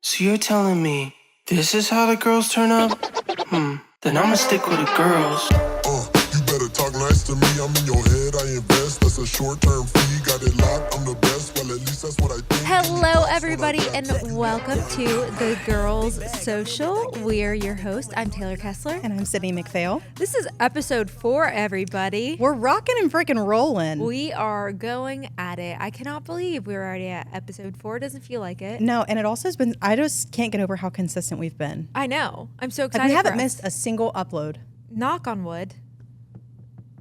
So you're telling me this is how the girls turn up? Then I'ma stick with the girls. You better talk nice to me. I'm in your head, I invest. That's a short-term fee. Got it locked, I'm the best. Well, at least that's what I think. Hello, everybody, and welcome to the Girls Social. We're your hosts. I'm Taylor Kessler. And I'm Sydney McPhail. This is episode 4, everybody. We're rocking and freaking rolling. We are going at it. I cannot believe we're already at episode 4. It doesn't feel like it. No, and it also has been, I just can't get over how consistent we've been. I know. I'm so excited. Like we haven't missed a single upload. Knock on wood.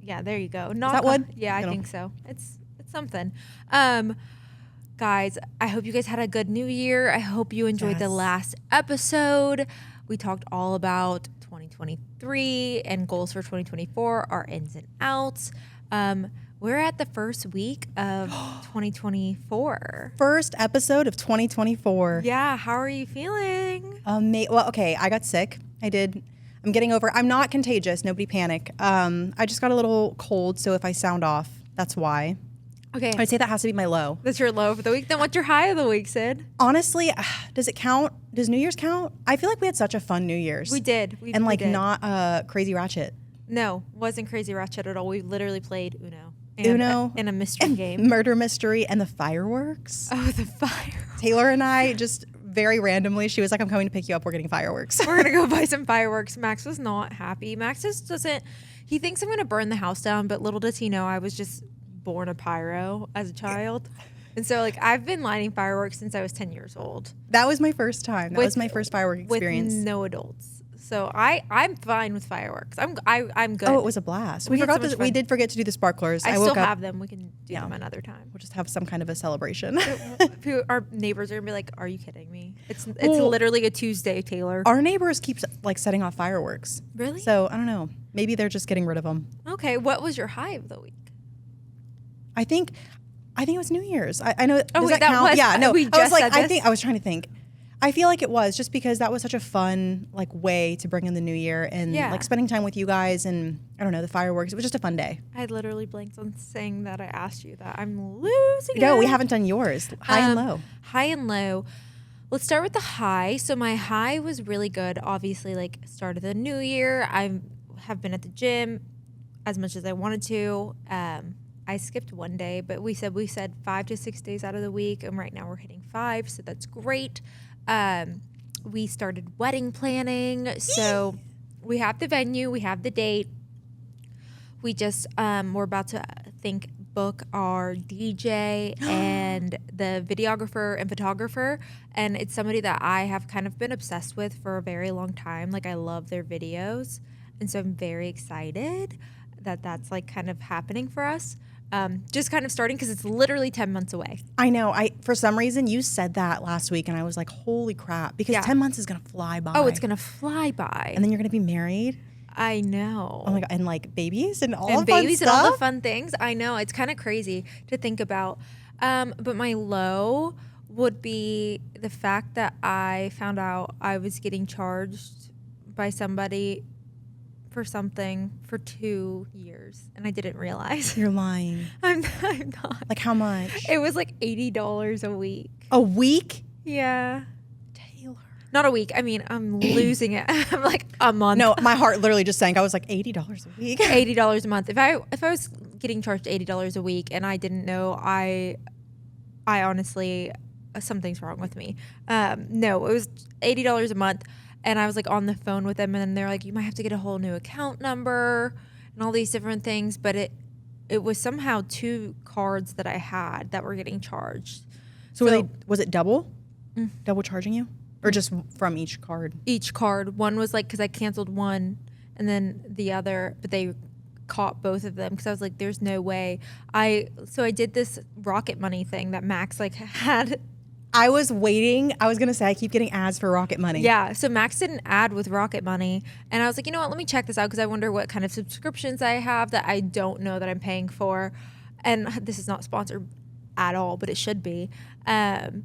Yeah, there you go. Knock that on wood? Yeah, I think so. It's something. Guys, I hope you guys had a good new year. I hope you enjoyed the last episode. We talked all about 2023 and goals for 2024, our ins and outs. We're at the first week of 2024. First episode of 2024. Yeah, how are you feeling? Well, okay, I got sick. I'm getting over. I'm not contagious. Nobody panic. I just got a little cold, so if I sound off, that's why. Okay. I'd say that has to be my low. That's your low for the week. Then what's your high of the week, Sid? Honestly, does it count? Does New Year's count? I feel like we had such a fun New Year's. We did. And we did. Not crazy ratchet. No, wasn't crazy ratchet at all. We literally played Uno. And a mystery game. Murder mystery and the fireworks. Oh, the fireworks. Taylor and I just very randomly, she was like, I'm coming to pick you up. We're getting fireworks. We're going to go buy some fireworks. Max was not happy. Max just doesn't, he thinks I'm going to burn the house down, but little does he know I was just born a pyro as a child. And so like I've been lighting fireworks since I was 10 years old. That was my first time. That was my first firework experience. With no adults. So I'm fine with fireworks. I'm good. Oh, it was a blast. We did forget to do the sparklers. I still have them. We can do them another time. We'll just have some kind of a celebration. Our neighbors are gonna be like, "Are you kidding me?" It's literally a Tuesday, Taylor. Our neighbors keep like setting off fireworks. Really? So I don't know. Maybe they're just getting rid of them. Okay. What was your high of the week? I think it was New Year's. I know. Oh, does that count? was, yeah. No. We just I was like, said this? I was trying to think. I feel like it was just because that was such a fun like way to bring in the new year and like spending time with you guys and I don't know, the fireworks. It was just a fun day. I literally blanked on saying that I asked you that. I'm losing it. No, we haven't done yours. High and low. High and low. Let's start with the high. So my high was really good. Obviously, like start of the new year. I have been at the gym as much as I wanted to. I skipped one day, but we said 5 to 6 days out of the week, and right now we're hitting 5, so that's great. We started wedding planning, so we have the venue, we have the date. We just we're about to book our DJ and the videographer and photographer, and it's somebody that I have kind of been obsessed with for a very long time. Like I love their videos, and so I'm very excited that that's like kind of happening for us. Just kind of starting because it's literally 10 months away. I know. For some reason, you said that last week, and I was like, holy crap. Because 10 months is going to fly by. Oh, it's going to fly by. And then you're going to be married. I know. Oh, my God. And, like, babies and all and the babies fun stuff. And all the fun things. I know. It's kind of crazy to think about. But my low would be the fact that I found out I was getting charged by somebody for something for 2 years, and I didn't realize. You're lying. I'm not. Like how much? It was like $80 a week. A week? Yeah. Taylor. Not a week. I mean, I'm losing it. I'm like a month. No, my heart literally just sank. I was like $80 a week. $80 a month. If I was getting charged $80 a week and I didn't know, I honestly something's wrong with me. No, it was $80 a month. And I was like on the phone with them, and then they're like, you might have to get a whole new account number and all these different things. But it was somehow 2 cards that I had that were getting charged. So was it double? Double charging you? Or just from each card? Each card. One was like, because I canceled one, and then the other, but they caught both of them because I was like, there's no way. So I did this Rocket Money thing that Max like had. I was waiting. I was going to say, I keep getting ads for Rocket Money. Yeah. So Max did an ad with Rocket Money. And I was like, you know what? Let me check this out because I wonder what kind of subscriptions I have that I don't know that I'm paying for. And this is not sponsored at all, but it should be. And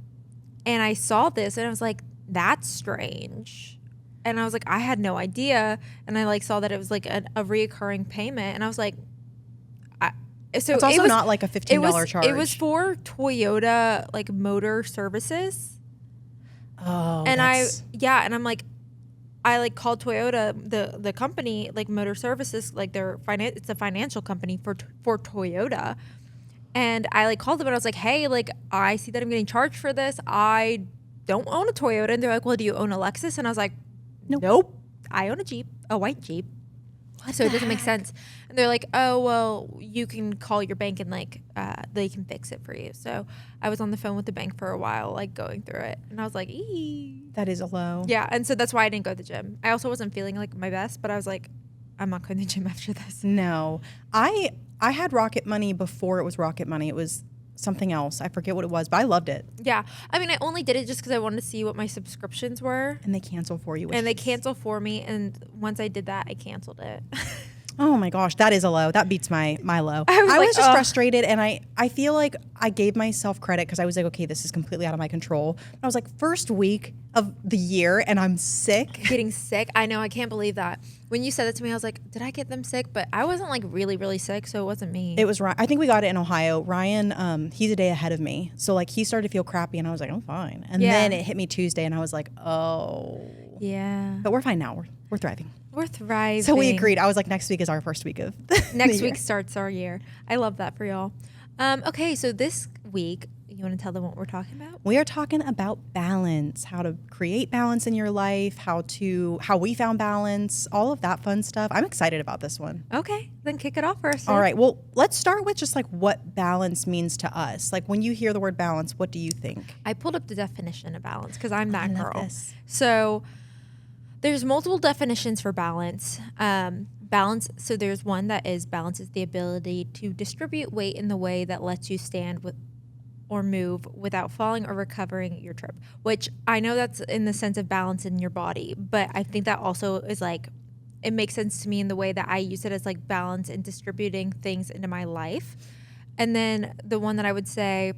I saw this and I was like, that's strange. And I was like, I had no idea. And I like saw that it was like a reoccurring payment. And I was like, so it's also not like a $15 charge. It was for Toyota like motor services. Oh, balance. I'm like, I like called Toyota, the company, like Motor Services, like it's a financial company for Toyota. And I like called them and I was like, hey, like I see that I'm getting charged for this. I don't own a Toyota. And they're like, well, do you own a Lexus? And I was like, nope. I own a Jeep, a white Jeep. So it doesn't make sense. And they're like, oh, well, you can call your bank and like they can fix it for you. So I was on the phone with the bank for a while, like going through it. And I was like, ee. That is a low. Yeah. And so that's why I didn't go to the gym. I also wasn't feeling like my best, but I was like, I'm not going to the gym after this. No. I had Rocket Money before it was Rocket Money. It was something else. I forget what it was, but I loved it. Yeah. I mean, I only did it just because I wanted to see what my subscriptions were. And they cancel for you. And they cancel for me. And once I did that, I canceled it. Oh my gosh, that is a low. That beats my low. I was just frustrated, and I feel like I gave myself credit because I was like, okay, this is completely out of my control. I was like, first week of the year, and I'm sick. Getting sick? I know, I can't believe that. When you said that to me, I was like, did I get them sick? But I wasn't like really, really sick, so it wasn't me. It was Ryan. I think we got it in Ohio. Ryan, he's a day ahead of me. So like he started to feel crappy, and I was like, I'm fine. And then it hit me Tuesday, and I was like, oh. Yeah. But we're fine now. We're thriving. We're thriving. So we agreed. I was like, next week is our first week of next week starts our year. I love that for y'all. Okay, so this week, you want to tell them what we're talking about? We are talking about balance, how to create balance in your life, how we found balance, all of that fun stuff. I'm excited about this one. Okay, then kick it off first. All right. Well, let's start with just like what balance means to us. Like when you hear the word balance, what do you think? I pulled up the definition of balance because I'm that girl. This. So there's multiple definitions for balance. Balance, so there's one that is balance is the ability to distribute weight in the way that lets you stand with or move without falling or recovering your trip, which I know that's in the sense of balance in your body, but I think that also is like, it makes sense to me in the way that I use it as like balance in distributing things into my life. And then the one that I would say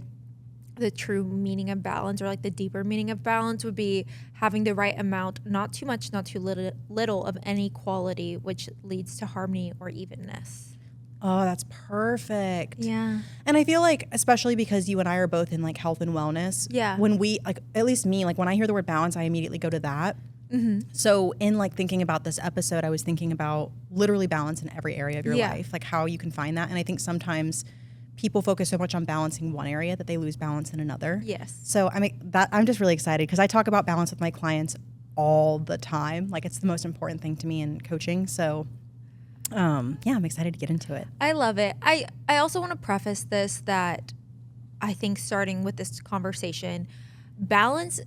the true meaning of balance, or like the deeper meaning of balance, would be having the right amount, not too much, not too little of any quality, which leads to harmony or evenness. Oh, that's perfect. Yeah. And I feel like, especially because you and I are both in like health and wellness. Yeah. When we, like, at least me, like when I hear the word balance, I immediately go to that. Mm-hmm. So in like thinking about this episode, I was thinking about literally balance in every area of your life, like how you can find that. And I think sometimes people focus so much on balancing one area that they lose balance in another. Yes. So I'm just really excited because I talk about balance with my clients all the time. Like it's the most important thing to me in coaching. So I'm excited to get into it. I love it. I also want to preface this that I think starting with this conversation, balance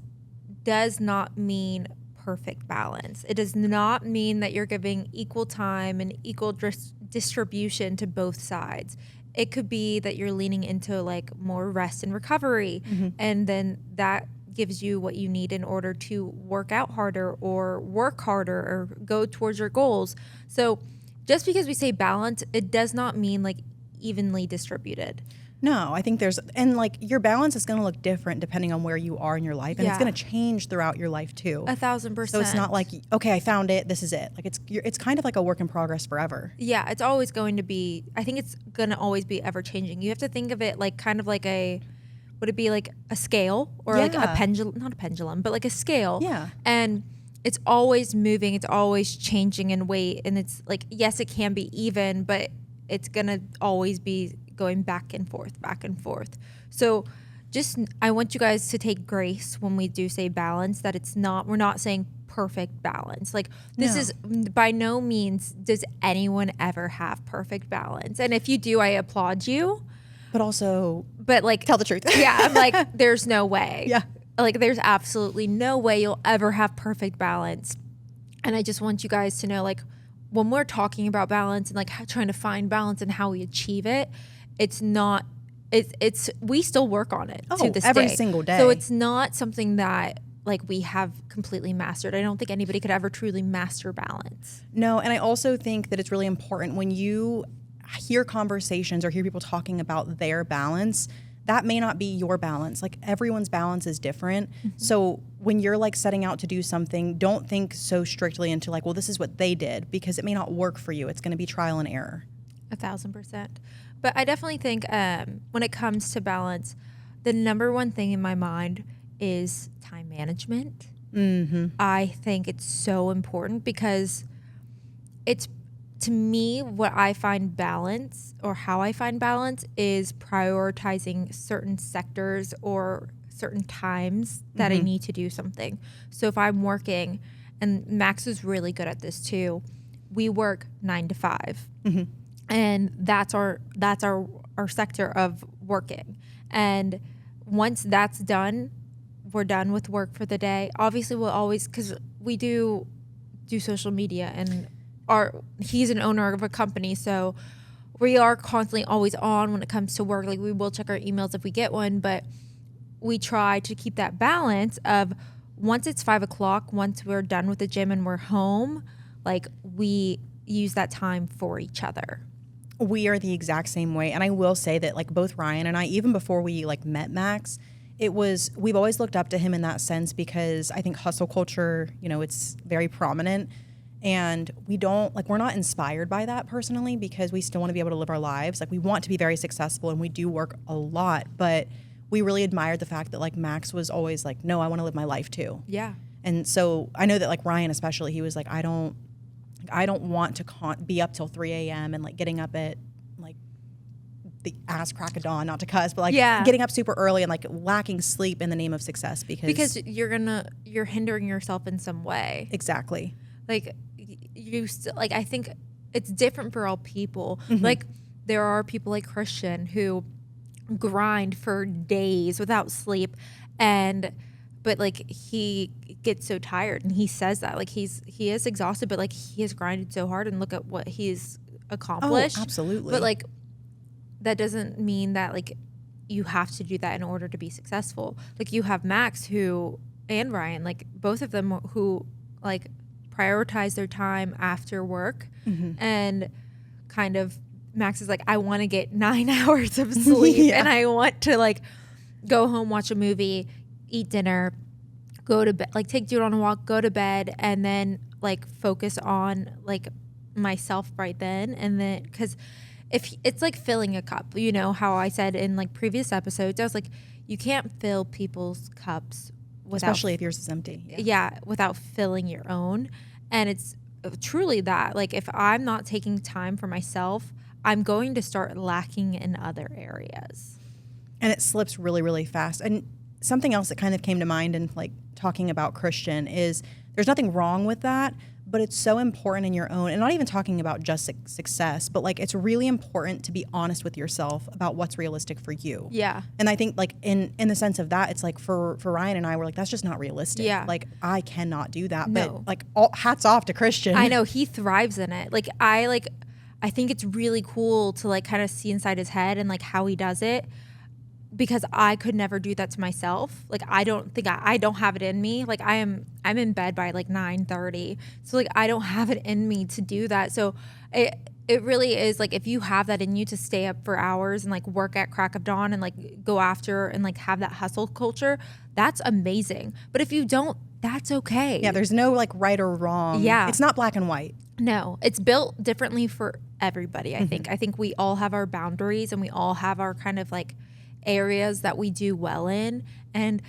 does not mean perfect balance. It does not mean that you're giving equal time and equal distribution to both sides. It could be that you're leaning into like more rest and recovery, and then that gives you what you need in order to work out harder or work harder or go towards your goals. So just because we say balance, it does not mean like evenly distributed. No, I think and like your balance is going to look different depending on where you are in your life, and it's going to change throughout your life too. 1,000%. So it's not like, okay, I found it, this is it. Like it's kind of like a work in progress forever. Yeah, it's always going to be, I think it's going to always be ever changing. You have to think of it like kind of like would it be like a scale or like a pendulum, not a pendulum, but like a scale. Yeah. And it's always moving, it's always changing in weight. And it's like, yes, it can be even, but it's going to always be going back and forth, back and forth. So I want you guys to take grace when we do say balance, that we're not saying perfect balance. Like this is by no means does anyone ever have perfect balance. And if you do, I applaud you. But like tell the truth. Yeah. I'm like, there's no way. Yeah. Like there's absolutely no way you'll ever have perfect balance. And I just want you guys to know, like, when we're talking about balance and like trying to find balance and how we achieve it, we still work on it to this every day. Single day. So it's not something that like we have completely mastered. I don't think anybody could ever truly master balance. No, and I also think that it's really important when you hear conversations or hear people talking about their balance, that may not be your balance. Like everyone's balance is different. Mm-hmm. So when you're like setting out to do something, don't think so strictly into like, well, this is what they did, because it may not work for you. It's going to be trial and error. 1,000%. But I definitely think when it comes to balance, the number one thing in my mind is time management I think it's so important because it's, to me, what I find balance, or how I find balance, is prioritizing certain sectors or certain times that I need to do something. So if I'm working, and Max is really good at this too, we work 9 to 5. And that's our sector of working. And once that's done, we're done with work for the day. Obviously, we'll always, because we do social media, and he's an owner of a company, so we are constantly always on when it comes to work. Like, we will check our emails if we get one, but we try to keep that balance of, once it's 5 o'clock, once we're done with the gym and we're home, like, we use that time for each other. We are the exact same way. And I will say that, like, both Ryan and I, even before we like met Max, we've always looked up to him in that sense, because I think hustle culture, it's very prominent. And we're not inspired by that personally, because we still want to be able to live our lives. Like, we want to be very successful, and we do work a lot, but we really admired the fact that, like, Max was always like, no, I want to live my life too. Yeah. And so I know that, like, Ryan especially, he was like, I don't want to be up till 3 a.m. and like getting up at like the ass crack of dawn, not to cuss, but like getting up super early and like lacking sleep in the name of success, because you're hindering yourself in some way. Exactly. Like, I think it's different for all people. Like, there are people like Christian who grind for days without sleep, but like, he gets so tired, and he says that, like, he is exhausted, but like, he has grinded so hard, and look at what he's accomplished. Oh, absolutely. But like, that doesn't mean that like you have to do that in order to be successful. Like, you have Max and Ryan, like, both of them who like prioritize their time after work, and kind of, Max is like, I want to get 9 hours of sleep and I want to like go home, watch a movie, eat dinner, go to bed, like take Jude on a walk, go to bed, and then like focus on like myself right then. And then, because if it's like filling a cup, how I said in like previous episodes, I was like, you can't fill people's cups without, especially if yours is empty. Without filling your own. And it's truly that, like, if I'm not taking time for myself, I'm going to start lacking in other areas. And it slips really, really fast. And something else that kind of came to mind in like talking about Christian is, there's nothing wrong with that, but it's so important in your own, and not even talking about just success, but like, it's really important to be honest with yourself about what's realistic for you. Yeah. And I think like in the sense of that, it's like for Ryan and I, we're like, that's just not realistic. Yeah. Like, I cannot do that. No. But like, all hats off to Christian. I know, he thrives in it. Like, I think it's really cool to like kind of see inside his head and like how he does it, because I could never do that to myself. Like, I don't think I don't have it in me. Like, I'm in bed by like 9:30. So like, I don't have it in me to do that. So it really is like, if you have that in you to stay up for hours and like work at crack of dawn and like go after and like have that hustle culture, that's amazing. But if you don't, that's okay. Yeah, there's no like right or wrong. Yeah. It's not black and white. No, it's built differently for everybody, I think. I think we all have our boundaries, and we all have our kind of like areas that we do well in, and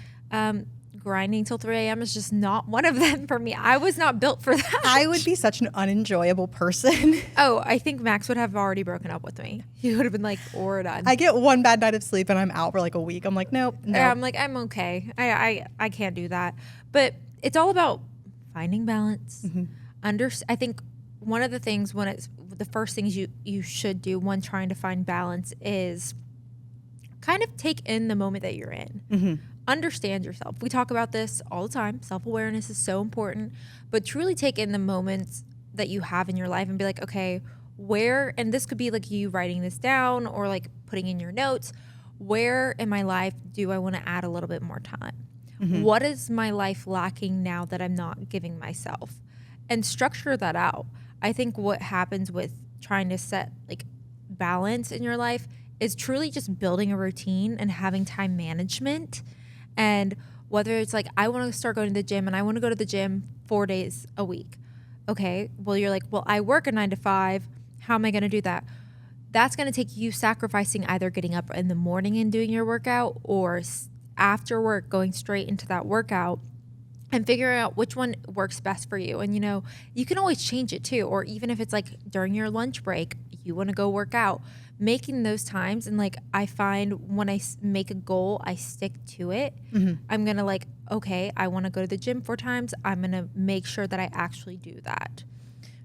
grinding till 3 a.m. is just not one of them for me. I was not built for that. I would be such an unenjoyable person. Oh, I think Max would have already broken up with me. He would have been like, we're done. I get one bad night of sleep and I'm out for like a week. I'm like, nope. I'm like, I'm okay. I can't do that. But it's all about finding balance. I think one of the things, the first things you should do when trying to find balance is kind of take in the moment that you're in. Understand yourself. We talk about this all the time. Self-awareness is so important, but truly take in the moments that you have in your life and be like, okay, where, and this could be like you writing this down or like putting in your notes, where in my life do I want to add a little bit more time? What is my life lacking now that I'm not giving myself? And structure that out. I think what happens with trying to set like balance in your life is truly just building a routine and having time management. And whether it's like, I want to start going to the gym and I want to go to the gym 4 days a week. Okay, well, you're like, well, I work a 9 to 5. How am I going to do that? That's going to take you sacrificing either getting up in the morning and doing your workout, or after work going straight into that workout. and figuring out which one works best for you. And, you can always change it too. Or even if it's like during your lunch break, you want to go work out, making those times. And like, I find when I make a goal, I stick to it. I'm going to like, okay, I want to go to the gym 4 times. I'm going to make sure that I actually do that.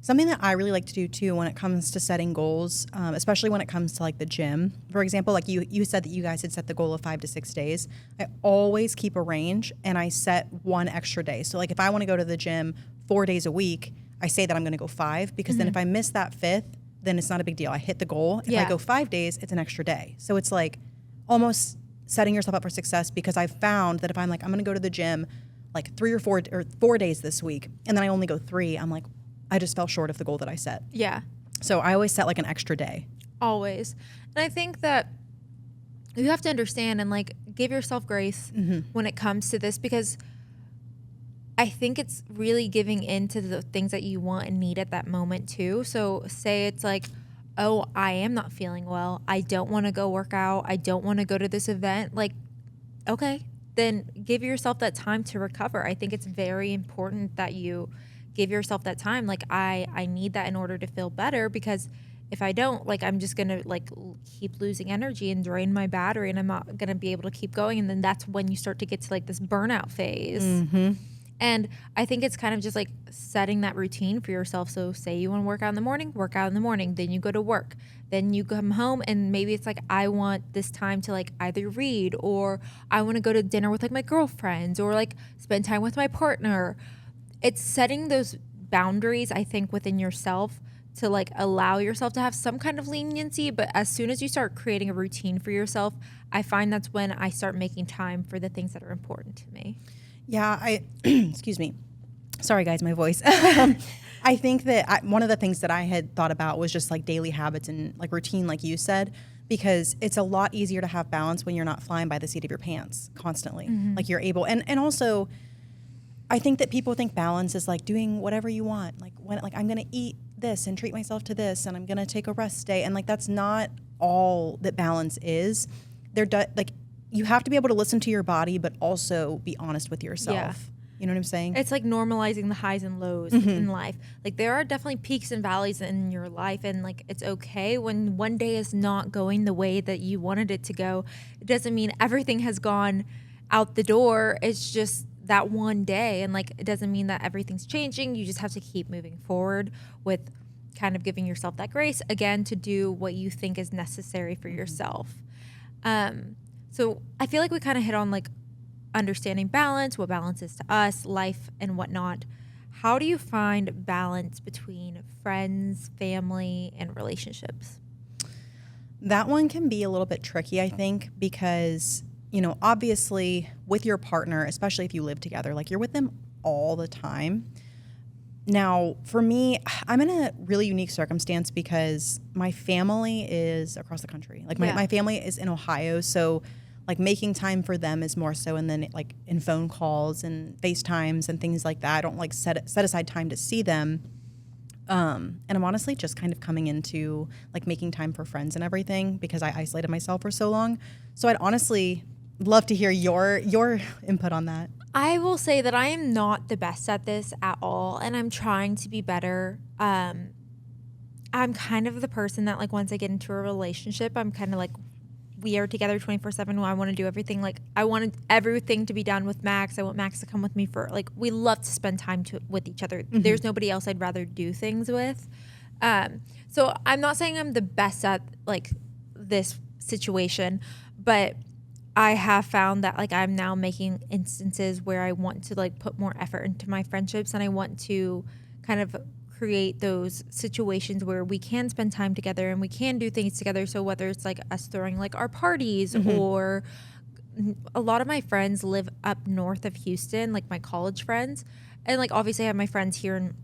Something that I really like to do too when it comes to setting goals, especially when it comes to like the gym. For example, like you said that you guys had set the goal of 5 to 6 days. I always keep a range and I set 1 extra day. So like if I want to go to the gym 4 days a week, I say that I'm going to go 5 because then if I miss that 5th, then it's not a big deal. I hit the goal. If I go 5 days, it's an extra day. So it's like almost setting yourself up for success because I've found that if I'm like, I'm going to go to the gym like 3 or 4 days this week, and then I only go 3, I'm like, I just fell short of the goal that I set. Yeah. So I always set like an extra day. Always. And I think that you have to understand and like give yourself grace when it comes to this, because I think it's really giving in to the things that you want and need at that moment too. So say it's like, oh, I am not feeling well. I don't want to go work out. I don't want to go to this event. Like, okay, then give yourself that time to recover. I think it's very important that you give yourself that time. Like I need that in order to feel better, because if I don't, like, I'm just going to like keep losing energy and drain my battery, and I'm not going to be able to keep going. And then that's when you start to get to like this burnout phase. And I think it's kind of just like setting that routine for yourself. So say you want to work out in the morning, work out in the morning, then you go to work, then you come home, and maybe it's like, I want this time to like either read, or I want to go to dinner with like my girlfriends, or like spend time with my partner. It's setting those boundaries, I think, within yourself to like allow yourself to have some kind of leniency. But as soon as you start creating a routine for yourself, I find that's when I start making time for the things that are important to me. Yeah, excuse me. Sorry, guys, my voice. I think that one of the things that I had thought about was just like daily habits and like routine, like you said, because it's a lot easier to have balance when you're not flying by the seat of your pants constantly. Like you're able, and also, I think that people think balance is like doing whatever you want. Like when, like I'm going to eat this and treat myself to this, and I'm going to take a rest day. And like, that's not all that balance is. Like you have to be able to listen to your body, but also be honest with yourself. Yeah. You know what I'm saying? It's like normalizing the highs and lows in life. Like there are definitely peaks and valleys in your life, and like it's okay when one day is not going the way that you wanted it to go. It doesn't mean everything has gone out the door. It's just that one day, and like it doesn't mean that everything's changing. You just have to keep moving forward with kind of giving yourself that grace again to do what you think is necessary for yourself. So I feel like we kind of hit on like understanding balance, what balance is to us, life and whatnot. How do you find balance between friends, family, and relationships? That one can be a little bit tricky, I think, because obviously with your partner, especially if you live together, like you're with them all the time. Now, for me, I'm in a really unique circumstance because my family is across the country. Like my family is in Ohio, so like making time for them is more so, and then like in phone calls and FaceTimes and things like that. I don't like set aside time to see them. And I'm honestly just kind of coming into like making time for friends and everything because I isolated myself for so long. So I'd honestly love to hear your input on that. I will say that I am not the best at this at all, and I'm trying to be better. I'm kind of the person that like once I get into a relationship, I'm kind of like, we are together 24/7. I want to do everything. Like I wanted everything to be done with Max. I want Max to come with me for like, we love to spend time with each other. There's nobody else I'd rather do things with. So I'm not saying I'm the best at like this situation, but I have found that like I'm now making instances where I want to like put more effort into my friendships, and I want to kind of create those situations where we can spend time together and we can do things together. So whether it's like us throwing like our parties, or a lot of my friends live up north of Houston, like my college friends, and like obviously I have my friends here in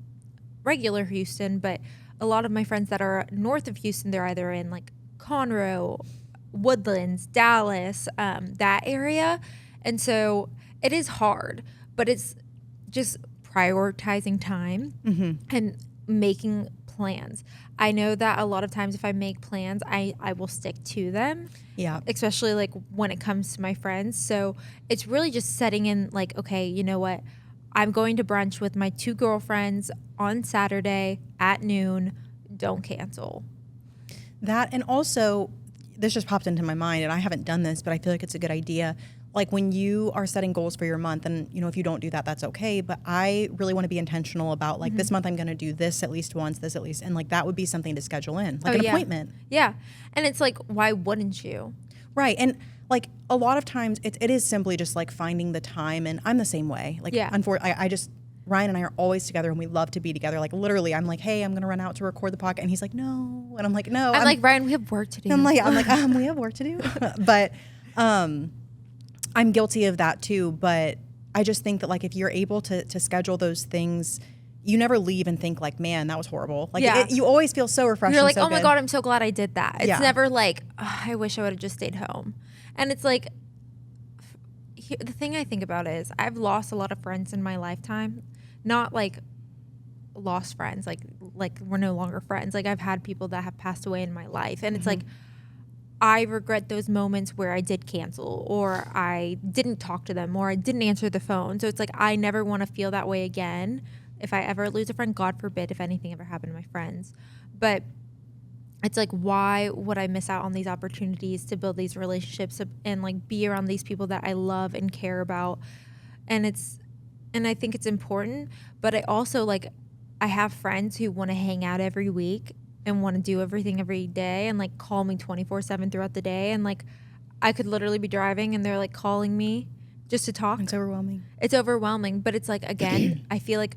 regular Houston, but a lot of my friends that are north of Houston, they're either in like Conroe, Woodlands, Dallas, that area. And so it is hard, but it's just prioritizing time and making plans. I know that a lot of times if I make plans, I will stick to them. Yeah. Especially like when it comes to my friends. So it's really just setting in like, okay, you know what? I'm going to brunch with my 2 girlfriends on Saturday at noon. Don't cancel. That, and also, this just popped into my mind, and I haven't done this, but I feel like it's a good idea. Like when you are setting goals for your month, and if you don't do that, that's okay. But I really want to be intentional about like this month I'm going to do this at least once, this at least, and like that would be something to schedule in, like an appointment. Yeah, and it's like, why wouldn't you? Right, and like a lot of times it is simply just like finding the time, and I'm the same way. Like, I just Ryan and I are always together, and we love to be together. Like literally, I'm like, hey, I'm going to run out to record the podcast, and he's like, no, and I'm like, no. I'm like, Ryan, we have work to do. I'm like, we have work to do, but I'm guilty of that too. But I just think that like if you're able to schedule those things, you never leave and think like, man, that was horrible. Like you always feel so refreshed. You're like, so oh my good. God, I'm so glad I did that. It's never like, oh, I wish I would have just stayed home. And it's like, the thing I think about is I've lost a lot of friends in my lifetime. Not like lost friends, like we're no longer friends. Like I've had people that have passed away in my life. And it's like, I regret those moments where I did cancel, or I didn't talk to them, or I didn't answer the phone. So it's like, I never want to feel that way again. If I ever lose a friend, God forbid if anything ever happened to my friends. But it's like, why would I miss out on these opportunities to build these relationships and like be around these people that I love and care about? And I think it's important, but I also like, I have friends who want to hang out every week and want to do everything every day and like call me 24/7 throughout the day. And like, I could literally be driving and they're like calling me just to talk. It's overwhelming. It's overwhelming, but it's like, again, I feel like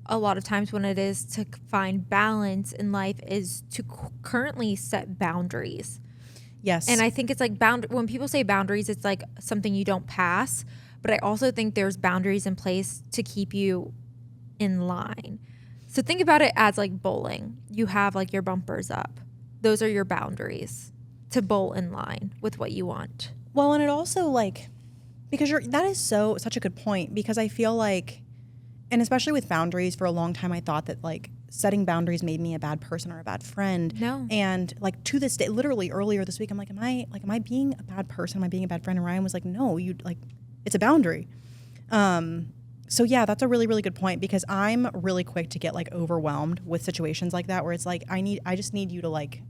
a lot of times when it is to find balance in life is to currently set boundaries. Yes. And I think it's like when people say boundaries, it's like something you don't pass. But I also think there's boundaries in place to keep you in line. So think about it as like bowling. You have like your bumpers up. Those are your boundaries to bowl in line with what you want. Well, and it also like, because that is such a good point, because I feel like, and especially with boundaries, for a long time I thought that like setting boundaries made me a bad person or a bad friend. No. And like to this day, literally earlier this week, I'm like, am I being a bad person? Am I being a bad friend? And Ryan was like, no, it's a boundary. So yeah, that's a really, really good point, because I'm really quick to get like overwhelmed with situations like that, where it's like, I just need you to like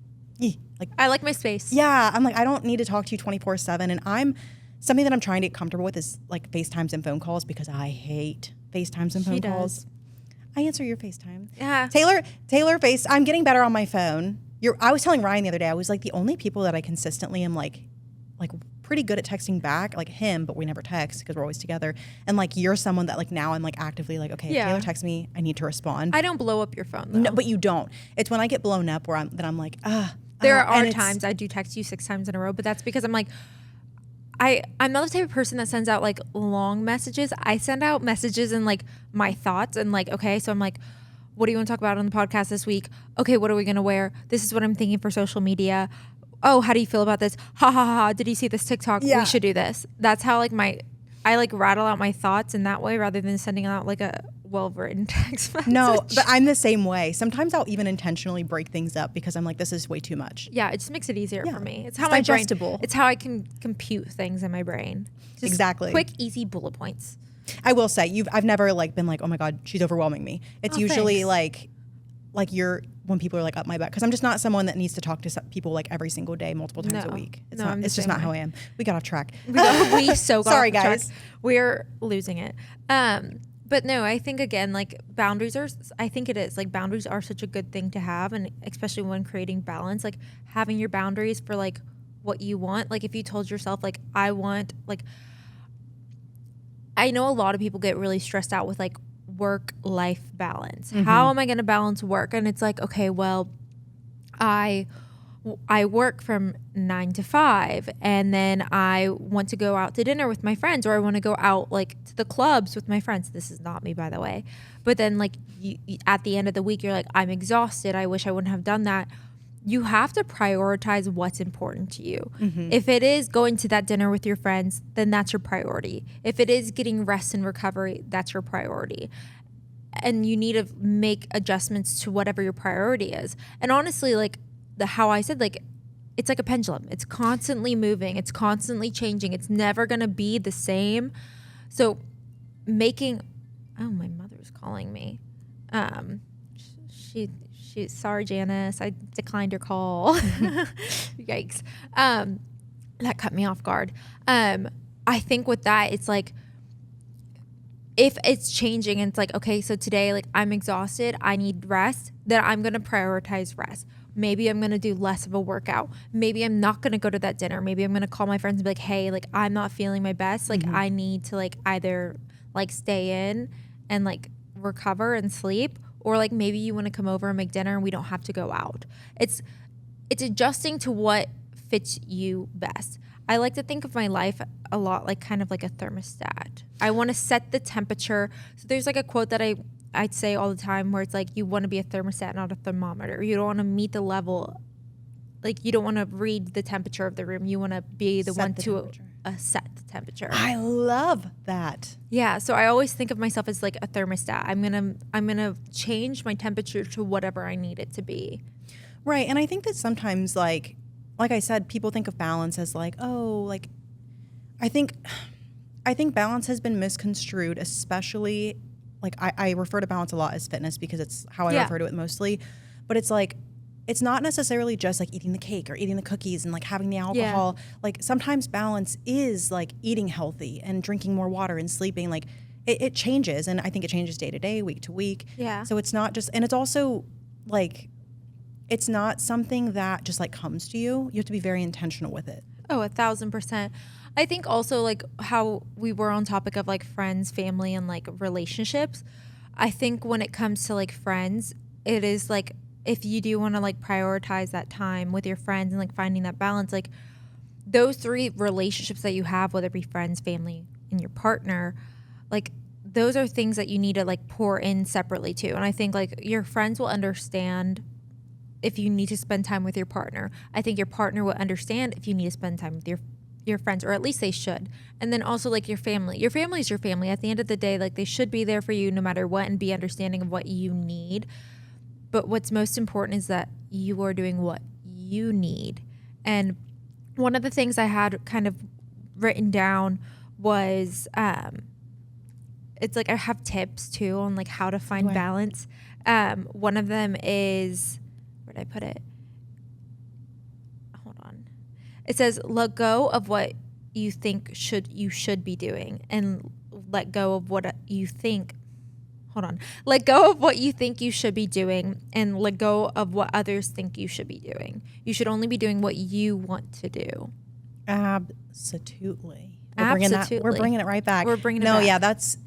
I like my space. Yeah. I'm like, I don't need to talk to you 24/7. And something that I'm trying to get comfortable with is like FaceTimes and phone calls, because I hate FaceTimes and phone calls. I answer your FaceTime. Yeah. Taylor I'm getting better on my phone. I was telling Ryan the other day, I was like, the only people that I consistently am like pretty good at texting back, like him, but we never text because we're always together. And like, you're someone that like now I'm like actively like, okay, if Taylor texts me, I need to respond. I don't blow up your phone though. No, but you don't. It's when I get blown up where I'm like, There are times I do text you 6 times in a row, but that's because I'm like, I'm not the type of person that sends out like long messages. I send out messages and like my thoughts and like, okay, so I'm like, what do you want to talk about on the podcast this week? Okay, what are we going to wear? This is what I'm thinking for social media. Oh, how do you feel about this? Ha ha ha. Did you see this TikTok? Yeah. We should do this. That's how like I like rattle out my thoughts in that way rather than sending out like a well-written text message. No, but I'm the same way. Sometimes I'll even intentionally break things up because I'm like, this is way too much. Yeah, it just makes it easier for me. It's how it's my digestible. Brain, it's how I can compute things in my brain. Just exactly. Quick, easy bullet points. I will say, I've never like been like, oh my God, she's overwhelming me. It's usually thanks. like you're, when people are like up my butt, because I'm just not someone that needs to talk to people like every single day, multiple times a week. It's just not how I am. We got off track. We so got Sorry, off guys. track. We're losing it. But no, I think again, like boundaries are, I think it is like boundaries are such a good thing to have. And especially when creating balance, like having your boundaries for like what you want. Like if you told yourself like, I want like, I know a lot of people get really stressed out with like work-life balance. Mm-hmm. How am I going to balance work? And it's like, okay, well, I work from 9 to 5 and then I want to go out to dinner with my friends, or I want to go out like to the clubs with my friends. This is not me, by the way. But then like you, at the end of the week, you're like, I'm exhausted. I wish I wouldn't have done that. You have to prioritize what's important to you. Mm-hmm. If it is going to that dinner with your friends, then that's your priority. If it is getting rest and recovery, that's your priority. And you need to make adjustments to whatever your priority is. And honestly, like how I said, like it's like a pendulum. It's constantly moving. It's constantly changing. It's never going to be the same. So Oh, my mother's calling me. She sorry, Janice, I declined your call. Yikes. That cut me off guard. I think with that, it's like, if it's changing and it's like, okay, so today, like, I'm exhausted, I need rest, then I'm going to prioritize rest. Maybe I'm going to do less of a workout. Maybe I'm not going to go to that dinner. Maybe I'm going to call my friends and be like, hey, like, I'm not feeling my best. Like, I need to, like, either, like, stay in and, like, recover and sleep, or, like, maybe you want to come over and make dinner and we don't have to go out. It's adjusting to what fits you best. I like to think of my life a lot like kind of like a thermostat. I want to set the temperature. So there's like a quote that I'd say all the time where it's like, you want to be a thermostat, not a thermometer. You don't want to meet the level. Like, you don't want to read the temperature of the room. You want to be the one to set the temperature. I love that. Yeah. So I always think of myself as like a thermostat. I'm going to change my temperature to whatever I need it to be. Right. And I think that sometimes, like I said, people think of balance as like, oh, like, I think balance has been misconstrued, especially, like, I refer to balance a lot as fitness because it's how I refer to it mostly. But it's like, it's not necessarily just like eating the cake or eating the cookies and like having the alcohol. Yeah. Like, sometimes balance is like eating healthy and drinking more water and sleeping. Like, it changes. And I think it changes day to day, week to week. Yeah. So it's not just, and it's also like, it's not something that just like comes to you. You have to be very intentional with it. Oh, 1,000%. I think also like how we were on topic of like friends, family, and like relationships. I think when it comes to like friends, it is like, if you do want to like prioritize that time with your friends and like finding that balance, like those 3 relationships that you have, whether it be friends, family, and your partner, like those are things that you need to like pour in separately too. And I think like your friends will understand if you need to spend time with your partner. I think your partner will understand if you need to spend time with your friends, or at least they should. And then also like your family. Your family is your family. At the end of the day, like they should be there for you no matter what and be understanding of what you need. But what's most important is that you are doing what you need. And one of the things I had kind of written down was, it's like I have tips too on like how to find balance. One of them is, where'd I put it? Hold on. It says, let go of what you think you should be doing, and let go of what you think. Hold on. Let go of what you think you should be doing, and let go of what others think you should be doing. You should only be doing what you want to do. Absolutely. Absolutely. We're bringing it right back. We're bringing it back. No, yeah, that's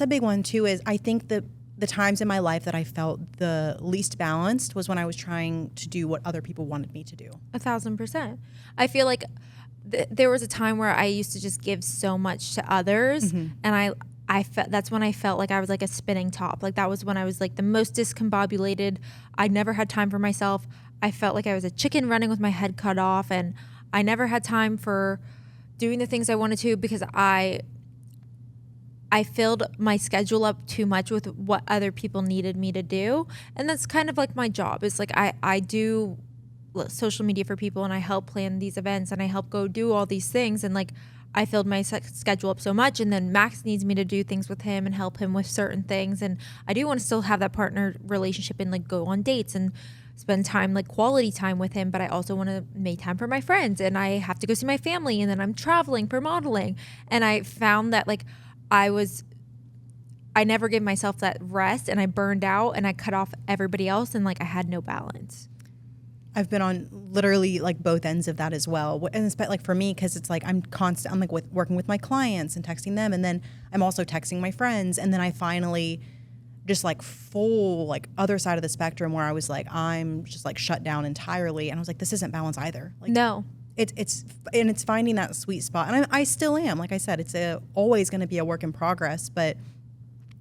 a big one too. Is I think the times in my life that I felt the least balanced was when I was trying to do what other people wanted me to do. 1,000%. I feel like there was a time where I used to just give so much to others, and I felt that's when I felt like I was like a spinning top. Like that was when I was like the most discombobulated. I never had time for myself. I felt like I was a chicken running with my head cut off, and I never had time for doing the things I wanted to because I filled my schedule up too much with what other people needed me to do. And that's kind of like my job. It's like I do social media for people, and I help plan these events, and I help go do all these things. And like I filled my schedule up so much, and then Max needs me to do things with him and help him with certain things. And I do want to still have that partner relationship and like go on dates and spend time, like quality time with him. But I also want to make time for my friends, and I have to go see my family, and then I'm traveling for modeling. And I found that like I never gave myself that rest, and I burned out, and I cut off everybody else, and like I had no balance. I've been on literally like both ends of that as well. And it's like for me, because it's like I'm like working with my clients and texting them, and then I'm also texting my friends, and then I finally just like full like other side of the spectrum where I was like, I'm just like shut down entirely, and I was like, this isn't balance either. Like, no. It's finding that sweet spot, and I still am. Like I said, it's always going to be a work in progress, but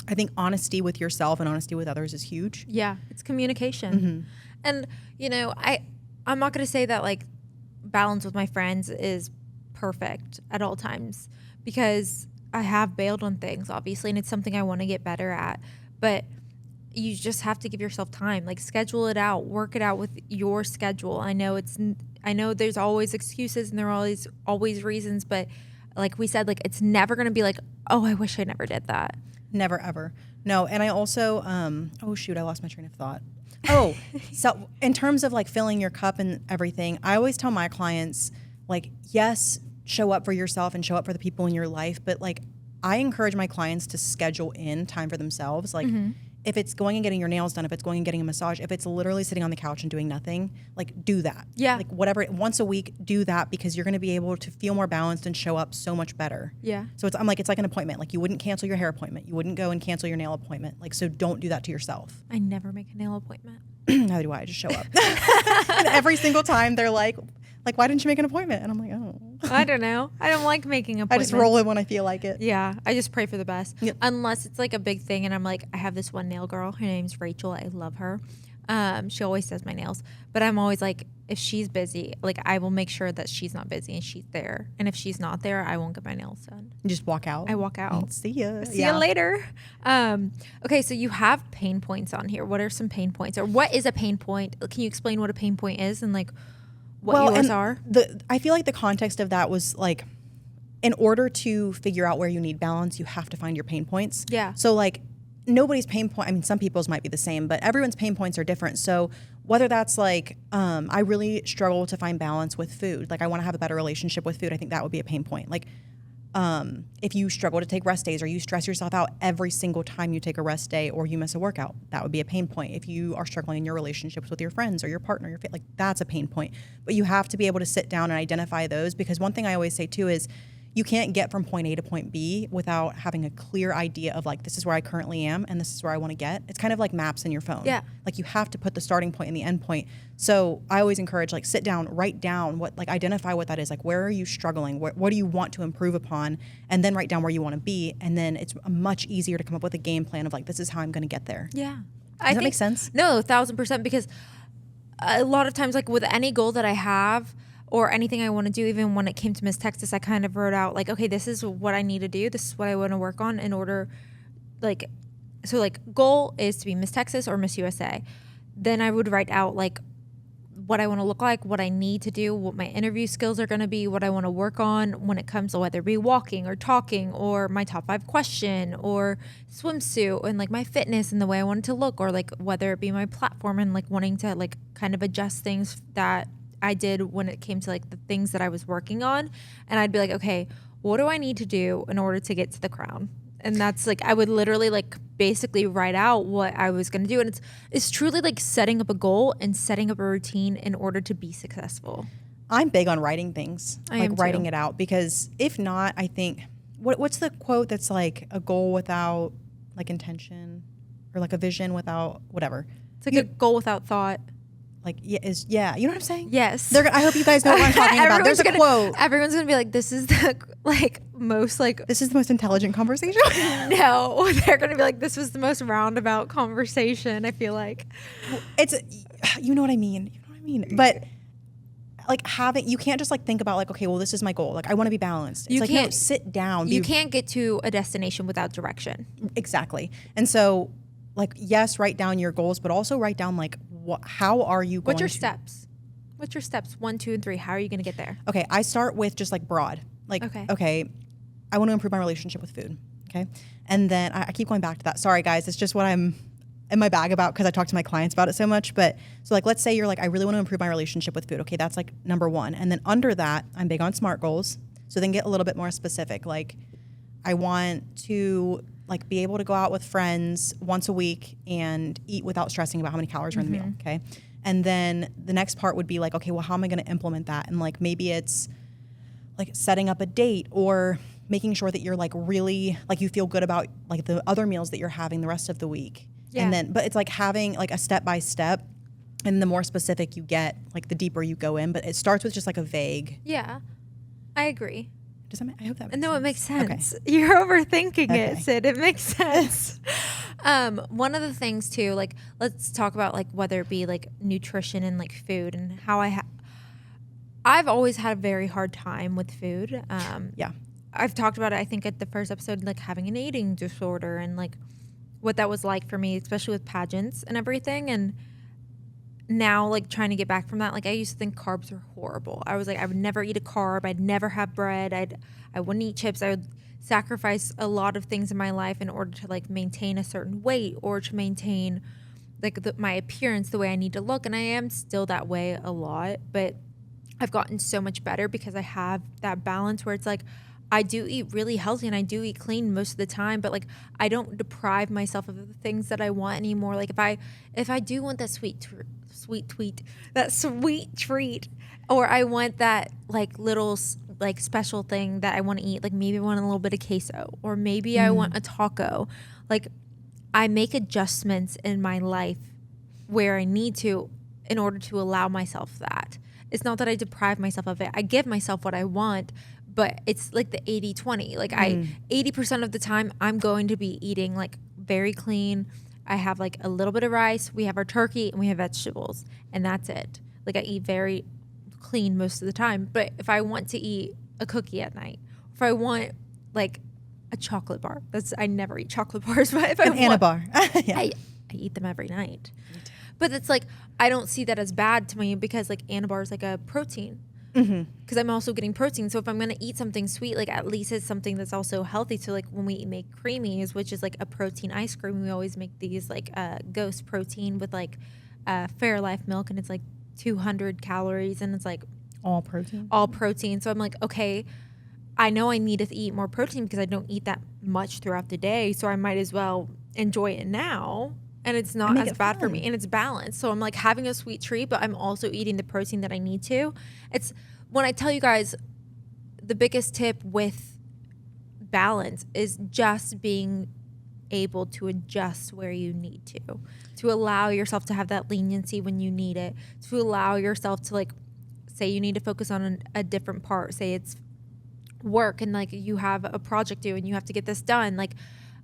I think honesty with yourself and honesty with others is huge. Yeah, it's communication. And you know, I'm not going to say that like balance with my friends is perfect at all times, because I have bailed on things obviously, and it's something I want to get better at. But you just have to give yourself time, like schedule it out, work it out with your schedule. I know there's always excuses and there are always reasons, but like we said, like it's never going to be like, oh, I wish I never did that. Never ever. No, and I also, oh shoot, I lost my train of thought. Oh, so in terms of like filling your cup and everything, I always tell my clients, like, yes, show up for yourself and show up for the people in your life, but like, I encourage my clients to schedule in time for themselves. Like, if it's going and getting your nails done, if it's going and getting a massage, if it's literally sitting on the couch and doing nothing, like, do that. Yeah. Like, whatever, once a week, do that, because you're going to be able to feel more balanced and show up so much better. Yeah. So it's, I'm like, it's like an appointment. Like, you wouldn't cancel your hair appointment. You wouldn't go and cancel your nail appointment. Like, so don't do that to yourself. I never make a nail appointment. Neither do I. I just show up. And every single time they're like, why didn't you make an appointment? And I'm like, oh. I don't know. I don't like making I appointments. just roll in when I feel like it. Yeah, I just pray for the best. Yep. Unless it's like a big thing and I'm like, I have this one nail girl. Her name's Rachel. I love her. She always does my nails. But I'm always like, if she's busy, like I will make sure that she's not busy and she's there. And if she's not there, I won't get my nails done. You just walk out. I walk out. See ya. See you later. Okay, so you have pain points on here. What are some pain points? Or what is a pain point? Can you explain what a pain point is and like what yours are? I feel like the context of that was like, in order to figure out where you need balance, you have to find your pain points. Yeah. So like nobody's pain point, I mean, some people's might be the same, but everyone's pain points are different. So whether that's like, I really struggle to find balance with food. Like I want to have a better relationship with food. I think that would be a pain point. Like, if you struggle to take rest days or you stress yourself out every single time you take a rest day or you miss a workout, that would be a pain point. If you are struggling in your relationships with your friends or your partner, like that's a pain point. But you have to be able to sit down and identify those, because one thing I always say too is you can't get from point A to point B without having a clear idea of like, this is where I currently am and this is where I want to get. It's kind of like maps in your phone. Yeah. Like you have to put the starting point and the end point. So I always encourage like sit down, write down what, like identify what that is. Like where are you struggling? What do you want to improve upon? And then write down where you want to be. And then it's much easier to come up with a game plan of like, this is how I'm going to get there. Yeah. Does that make sense? No, 1,000%. Because a lot of times, like with any goal that I have or anything I want to do, even when it came to Miss Texas, I kind of wrote out like, okay, this is what I need to do. This is what I want to work on in order, like, so like goal is to be Miss Texas or Miss USA. Then I would write out like what I want to look like, what I need to do, what my interview skills are going to be, what I want to work on when it comes to whether it be walking or talking or my top 5 question or swimsuit and like my fitness and the way I want it to look, or like whether it be my platform and like wanting to like kind of adjust things that I did when it came to like the things that I was working on. And I'd be like, okay, what do I need to do in order to get to the crown? And that's like, I would literally like basically write out what I was going to do. And it's truly like setting up a goal and setting up a routine in order to be successful. I'm big on writing things, like writing it out, because if not, I think, what's the quote that's like a goal without like intention, or like a vision without whatever? It's like a goal without thought. Like, you know what I'm saying? Yes. I hope you guys know what I'm talking about. There's a quote. Everyone's going to be like, this is the like most like. This is the most intelligent conversation. No, they're going to be like, this was the most roundabout conversation, I feel like. It's, you know what I mean? But like you can't just like think about like, okay, well, this is my goal. Like I want to be balanced. It's like, no, sit down. You can't get to a destination without direction. Exactly. And so like, yes, write down your goals, but also write down like, how are you going What's your steps? What's your steps? 1, 2, and 3. How are you going to get there? Okay, I start with just like broad. Like, okay, I want to improve my relationship with food. Okay. And then I keep going back to that. Sorry, guys. It's just what I'm in my bag about because I talk to my clients about it so much. But so like, let's say you're like, I really want to improve my relationship with food. Okay, that's like number 1. And then under that, I'm big on SMART goals. So then get a little bit more specific. Like, I want to like be able to go out with friends once a week and eat without stressing about how many calories are in the meal. Okay. And then the next part would be like, okay, well, how am I going to implement that? And like, maybe it's like setting up a date or making sure that you're like really, like you feel good about like the other meals that you're having the rest of the week. Yeah. And then, but it's like having like a step by step, and the more specific you get, like the deeper you go in, but it starts with just like a vague. Yeah, I agree. Does that I hope that makes sense. No, it makes sense. Okay. You're overthinking it, Sid. It makes sense. One of the things too, like let's talk about like whether it be like nutrition and like food and how I've always had a very hard time with food. Yeah. I've talked about it, I think at the first episode, like having an eating disorder and like what that was like for me, especially with pageants and everything. And now like trying to get back from that, like I used to think carbs are horrible. I was like, I would never eat a carb. I'd never have bread. I wouldn't eat chips. I would sacrifice a lot of things in my life in order to like maintain a certain weight or to maintain like my appearance the way I need to look. And I am still that way a lot, but I've gotten so much better because I have that balance where it's like I do eat really healthy and I do eat clean most of the time, but like I don't deprive myself of the things that I want anymore. Like if I do want that sweet treat, or I want that like little like special thing that I want to eat, like maybe I want a little bit of queso, or maybe I want a taco. Like I make adjustments in my life where I need to in order to allow myself that. It's not that I deprive myself of it. I give myself what I want, but it's like the 80-20. Like 80% of the time I'm going to be eating like very clean. I have like a little bit of rice, we have our turkey, and we have vegetables, and that's it. Like I eat very clean most of the time. But if I want to eat a cookie at night, if I want like a chocolate bar, I never eat chocolate bars, but if I want Anna bar. Yeah. I eat them every night. But it's like I don't see that as bad to me because like Anna bar is like a protein. Because I'm also getting protein. So if I'm going to eat something sweet, like at least it's something that's also healthy. So like when we make creamies, which is like a protein ice cream, we always make these like Ghost protein with like Fairlife milk, and it's like 200 calories, and it's like All protein. all protein. So I'm like, okay, I know I need to eat more protein because I don't eat that much throughout the day. So I might as well enjoy it now. And it's not as bad for me, and it's balanced. So I'm like having a sweet treat, but I'm also eating the protein that I need to. It's when I tell you guys the biggest tip with balance is just being able to adjust where you need to allow yourself to have that leniency when you need it, to allow yourself to like say you need to focus on a different part, say it's work and like you have a project due and you have to get this done, like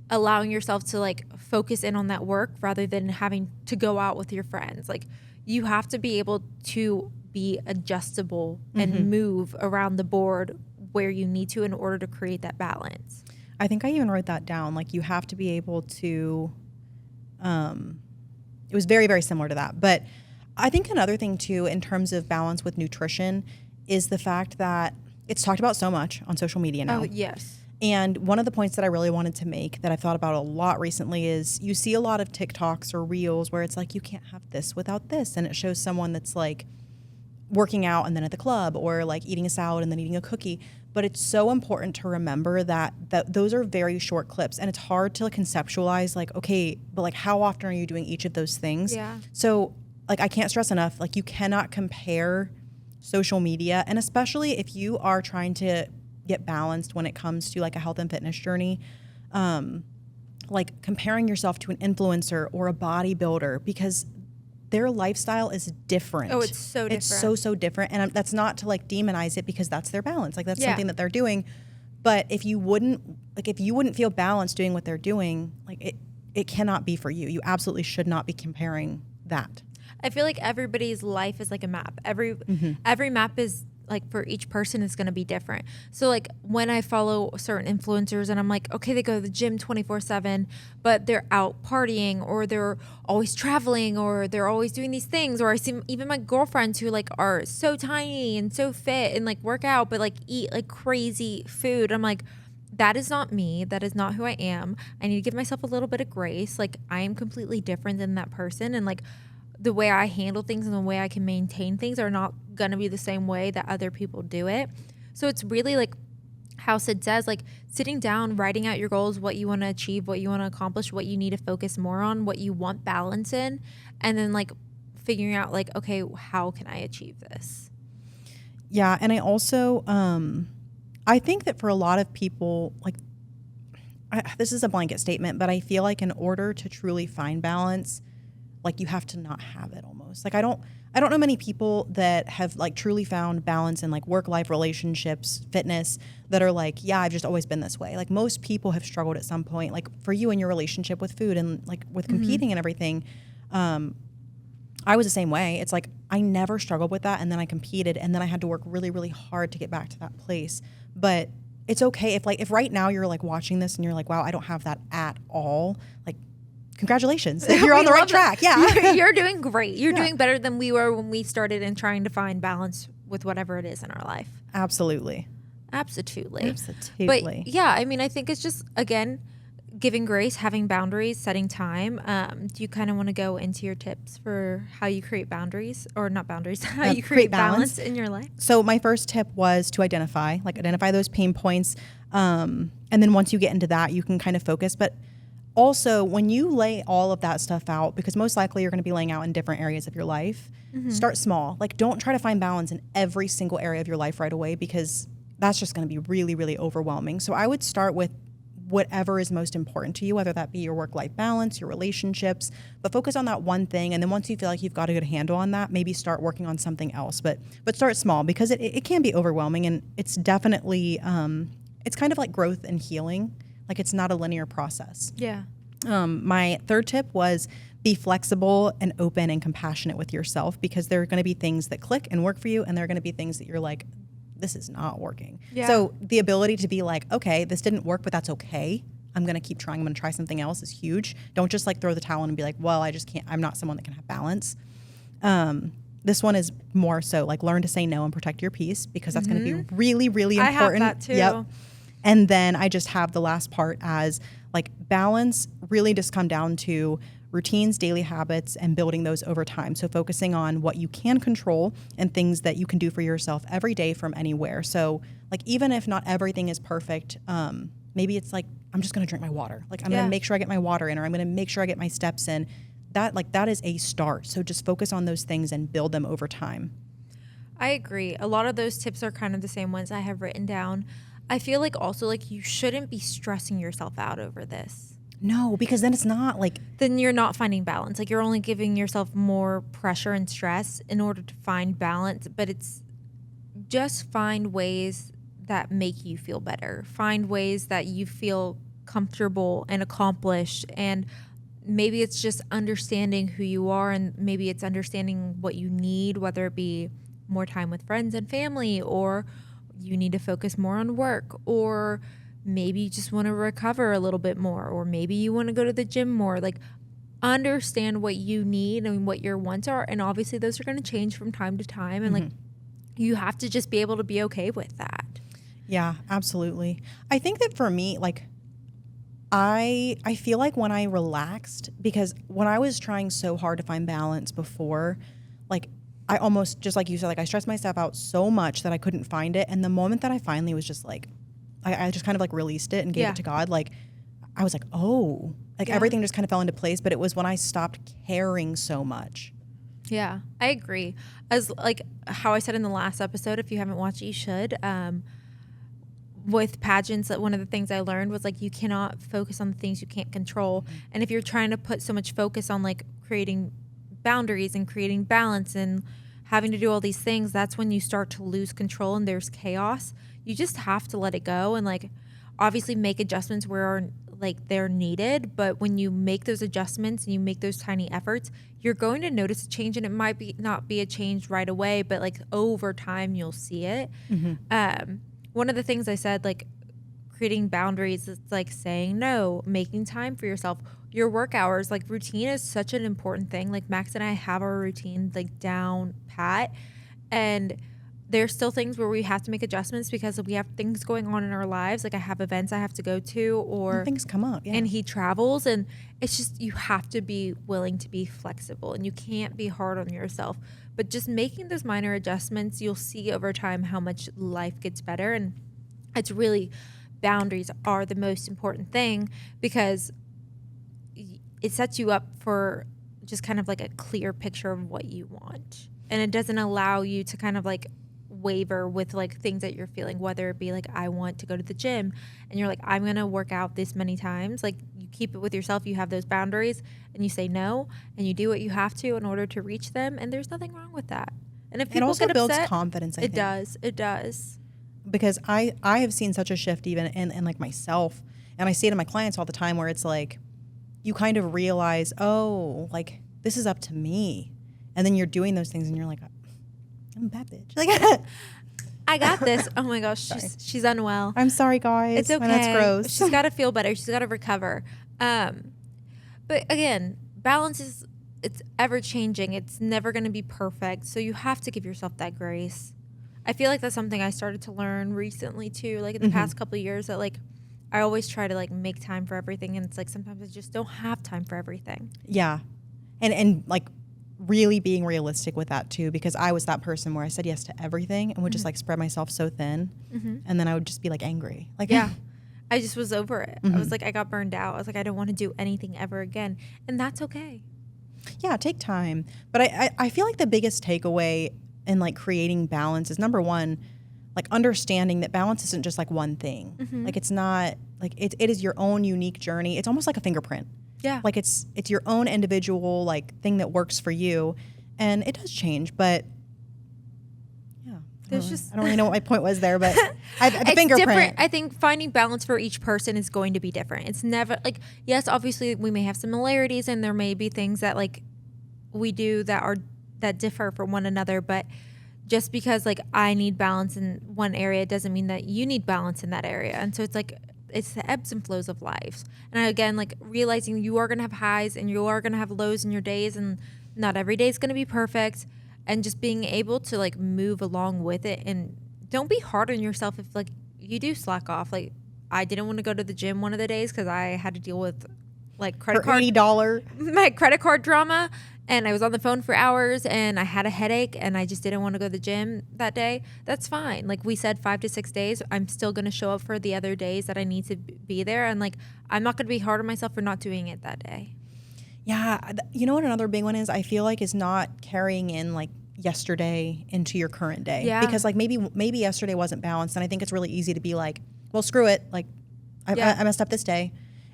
allowing yourself to like focus in on that work rather than having to go out with your friends. Like you have to be able to be adjustable and move around the board where you need to in order to create that balance. I think I even wrote that down. Like you have to be able to, it was very, very similar to that. But I think another thing too, in terms of balance with nutrition, is the fact that it's talked about so much on social media now. Oh, yes. And one of the points that I really wanted to make that I've thought about a lot recently is you see a lot of TikToks or reels where it's like, you can't have this without this. And it shows someone that's like working out and then at the club, or like eating a salad and then eating a cookie. But it's so important to remember that those are very short clips, and it's hard to conceptualize like, okay, but like how often are you doing each of those things? Yeah. So like I can't stress enough, like you cannot compare social media, and especially if you are trying to get balanced when it comes to like a health and fitness journey, like comparing yourself to an influencer or a bodybuilder, because their lifestyle is different. Oh, it's so different. It's so different. And that's not to like demonize it, because that's their balance. Like that's something that they're doing. But if you wouldn't feel balanced doing what they're doing, like it cannot be for you. You absolutely should not be comparing that. I feel like everybody's life is like a map. Every map is like for each person is going to be different. So like when I follow certain influencers and I'm like, okay, they go to the gym 24/7, but they're out partying, or they're always traveling, or they're always doing these things. Or I see even my girlfriends who like are so tiny and so fit and like work out, but like eat like crazy food. I'm like, that is not me. That is not who I am. I need to give myself a little bit of grace. Like I am completely different than that person. And like the way I handle things and the way I can maintain things are not going to be the same way that other people do it. So it's really like how Sid says, like sitting down, writing out your goals, what you want to achieve, what you want to accomplish, what you need to focus more on, what you want balance in, and then like figuring out like, okay, how can I achieve this? Yeah. And I also, I think that for a lot of people, like this is a blanket statement, but I feel like in order to truly find balance, like you have to not have it almost. Like I don't know many people that have like truly found balance in like work-life relationships, fitness, that are like, yeah, I've just always been this way. Like most people have struggled at some point. Like for you in your relationship with food and like with competing and everything, I was the same way. It's like I never struggled with that, and then I competed, and then I had to work really, really hard to get back to that place. But it's okay if right now you're like watching this and you're like, wow, I don't have that at all. Like, congratulations. You're on the right track. Yeah. You're doing great. You're doing better than we were when we started in trying to find balance with whatever it is in our life. Absolutely. Absolutely. Absolutely. But yeah, I mean, I think it's just, again, giving grace, having boundaries, setting time. Do you kind of want to go into your tips for how you create boundaries, or not boundaries, how you create balance in your life? So my first tip was to identify those pain points. And then once you get into that, you can kind of focus. But also, when you lay all of that stuff out, because most likely you're going to be laying out in different areas of your life, start small. Like, don't try to find balance in every single area of your life right away, because that's just going to be really, really overwhelming. So I would start with whatever is most important to you, whether that be your work-life balance, your relationships, but focus on that one thing. And then once you feel like you've got a good handle on that, maybe start working on something else. But start small, because it can be overwhelming, and it's definitely, it's kind of like growth and healing. Like, it's not a linear process. Yeah. My third tip was be flexible and open and compassionate with yourself, because there are going to be things that click and work for you, and there are going to be things that you're like, this is not working. Yeah. So the ability to be like, okay, this didn't work, but that's okay. I'm going to keep trying. I'm going to try something else is huge. Don't just like throw the towel in and be like, well, I just can't, I'm not someone that can have balance. This one is more so like, learn to say no and protect your peace, because that's going to be really, really important. I have that too. Yep. And then I just have the last part as like, balance really just come down to routines, daily habits, and building those over time. So focusing on what you can control and things that you can do for yourself every day from anywhere. So like, even if not everything is perfect, maybe it's like, I'm just going to drink my water. Like, I'm going to make sure I get my water in, or I'm going to make sure I get my steps in. That is a start. So just focus on those things and build them over time. I agree. A lot of those tips are kind of the same ones I have written down. I feel like also, like, you shouldn't be stressing yourself out over this. No, because then it's not like, Then you're not finding balance. Like, you're only giving yourself more pressure and stress in order to find balance. But it's just find ways that make you feel better. Find ways that you feel comfortable and accomplished. And maybe it's just understanding who you are, and maybe it's understanding what you need, whether it be more time with friends and family, or you need to focus more on work, or maybe you just want to recover a little bit more, or maybe you want to go to the gym more. Like, understand what you need and what your wants are. And obviously those are going to change from time to time. And like, you have to just be able to be okay with that. yeah, absolutely. I think that for me, like, I feel like when I relaxed, because when I was trying so hard to find balance before, like, I almost, just like you said, like, I stressed myself out so much that I couldn't find it. And the moment that I finally was just like, I just kind of like released it and gave it to God. Like, I was like, oh, like everything just kind of fell into place. But it was when I stopped caring so much. Yeah, I agree. As like how I said in the last episode, if you haven't watched it, you should. With pageants, one of the things I learned was like, you cannot focus on the things you can't control. And if you're trying to put so much focus on like creating boundaries and creating balance and having to do all these things, that's when you start to lose control and there's chaos. You just have to let it go, and like, obviously make adjustments where like they're needed. But when you make those adjustments and you make those tiny efforts, you're going to notice a change, and it might be not be a change right away, but like over time you'll see it. One of the things I said, like, creating boundaries, it's like saying no, making time for yourself, your work hours. Like, routine is such an important thing. Like, Max and I have our routine like down pat, and there's still things where we have to make adjustments because we have things going on in our lives. Like, I have events I have to go to, or And things come up. Yeah. and he travels, and it's just, you have to be willing to be flexible, and you can't be hard on yourself. But just making those minor adjustments, you'll see over time how much life gets better. And it's really, boundaries are the most important thing, because it sets you up for just kind of like a clear picture of what you want. And it doesn't allow you to kind of like waver with like things that you're feeling, whether it be like, I want to go to the gym, and you're like, I'm going to work out this many times. Like, you keep it with yourself, you have those boundaries, and you say no, and you do what you have to in order to reach them. And there's nothing wrong with that. And if It people also get builds upset, confidence, I think. it does. Because I have seen such a shift even in like myself, and I see it in my clients all the time, where it's like, you kind of realize, oh, like, this is up to me. And then you're doing those things and you're like, I'm a bad bitch. Like, I got this. Oh my gosh, she's unwell. I'm sorry, guys. It's okay. And that's gross. She's got to feel better. She's got to recover. But again, balance it's ever changing. It's never going to be perfect. So you have to give yourself that grace. I feel like that's something I started to learn recently too, like in the past couple of years, that like I always try to like make time for everything, and it's like sometimes I just don't have time for everything. Yeah. And like really being realistic with that too, because I was that person where I said yes to everything and would just like spread myself so thin. And then I would just be like angry. Like, Yeah. I just was over it. I was like, I got burned out. I was like, I don't want to do anything ever again. And that's okay. yeah, take time. But I feel like the biggest takeaway in like creating balance is, number one, like understanding that balance isn't just like one thing. Like it's not like it is your own unique journey. It's almost like a fingerprint. Yeah. Like it's your own individual like thing that works for you. And it does change, but yeah. There's just I don't really know what my point was there, but the it's fingerprint. different. I think finding balance for each person is going to be different. It's never like, yes, obviously we may have similarities and there may be things that like we do that differ from one another, but just because like I need balance in one area doesn't mean that you need balance in that area. And so it's like, it's the ebbs and flows of life. And again, like realizing you are going to have highs and you are going to have lows in your days, and not every day is going to be perfect, and just being able to like move along with it. And don't be hard on yourself if like you do slack off. Like I didn't want to go to the gym one of the days because I had to deal with like For $80. my credit card drama, and I was on the phone for hours and I had a headache and I just didn't want to go to the gym that day. That's fine. Like we said, 5 to 6 days, I'm still going to show up for the other days that I need to be there. And like, I'm not going to be hard on myself for not doing it that day. Yeah. You know what another big one is? I feel like is not carrying in like yesterday into your current day. Yeah. Because like maybe yesterday wasn't balanced. And I think it's really easy to be like, well, screw it. Like I messed up this day.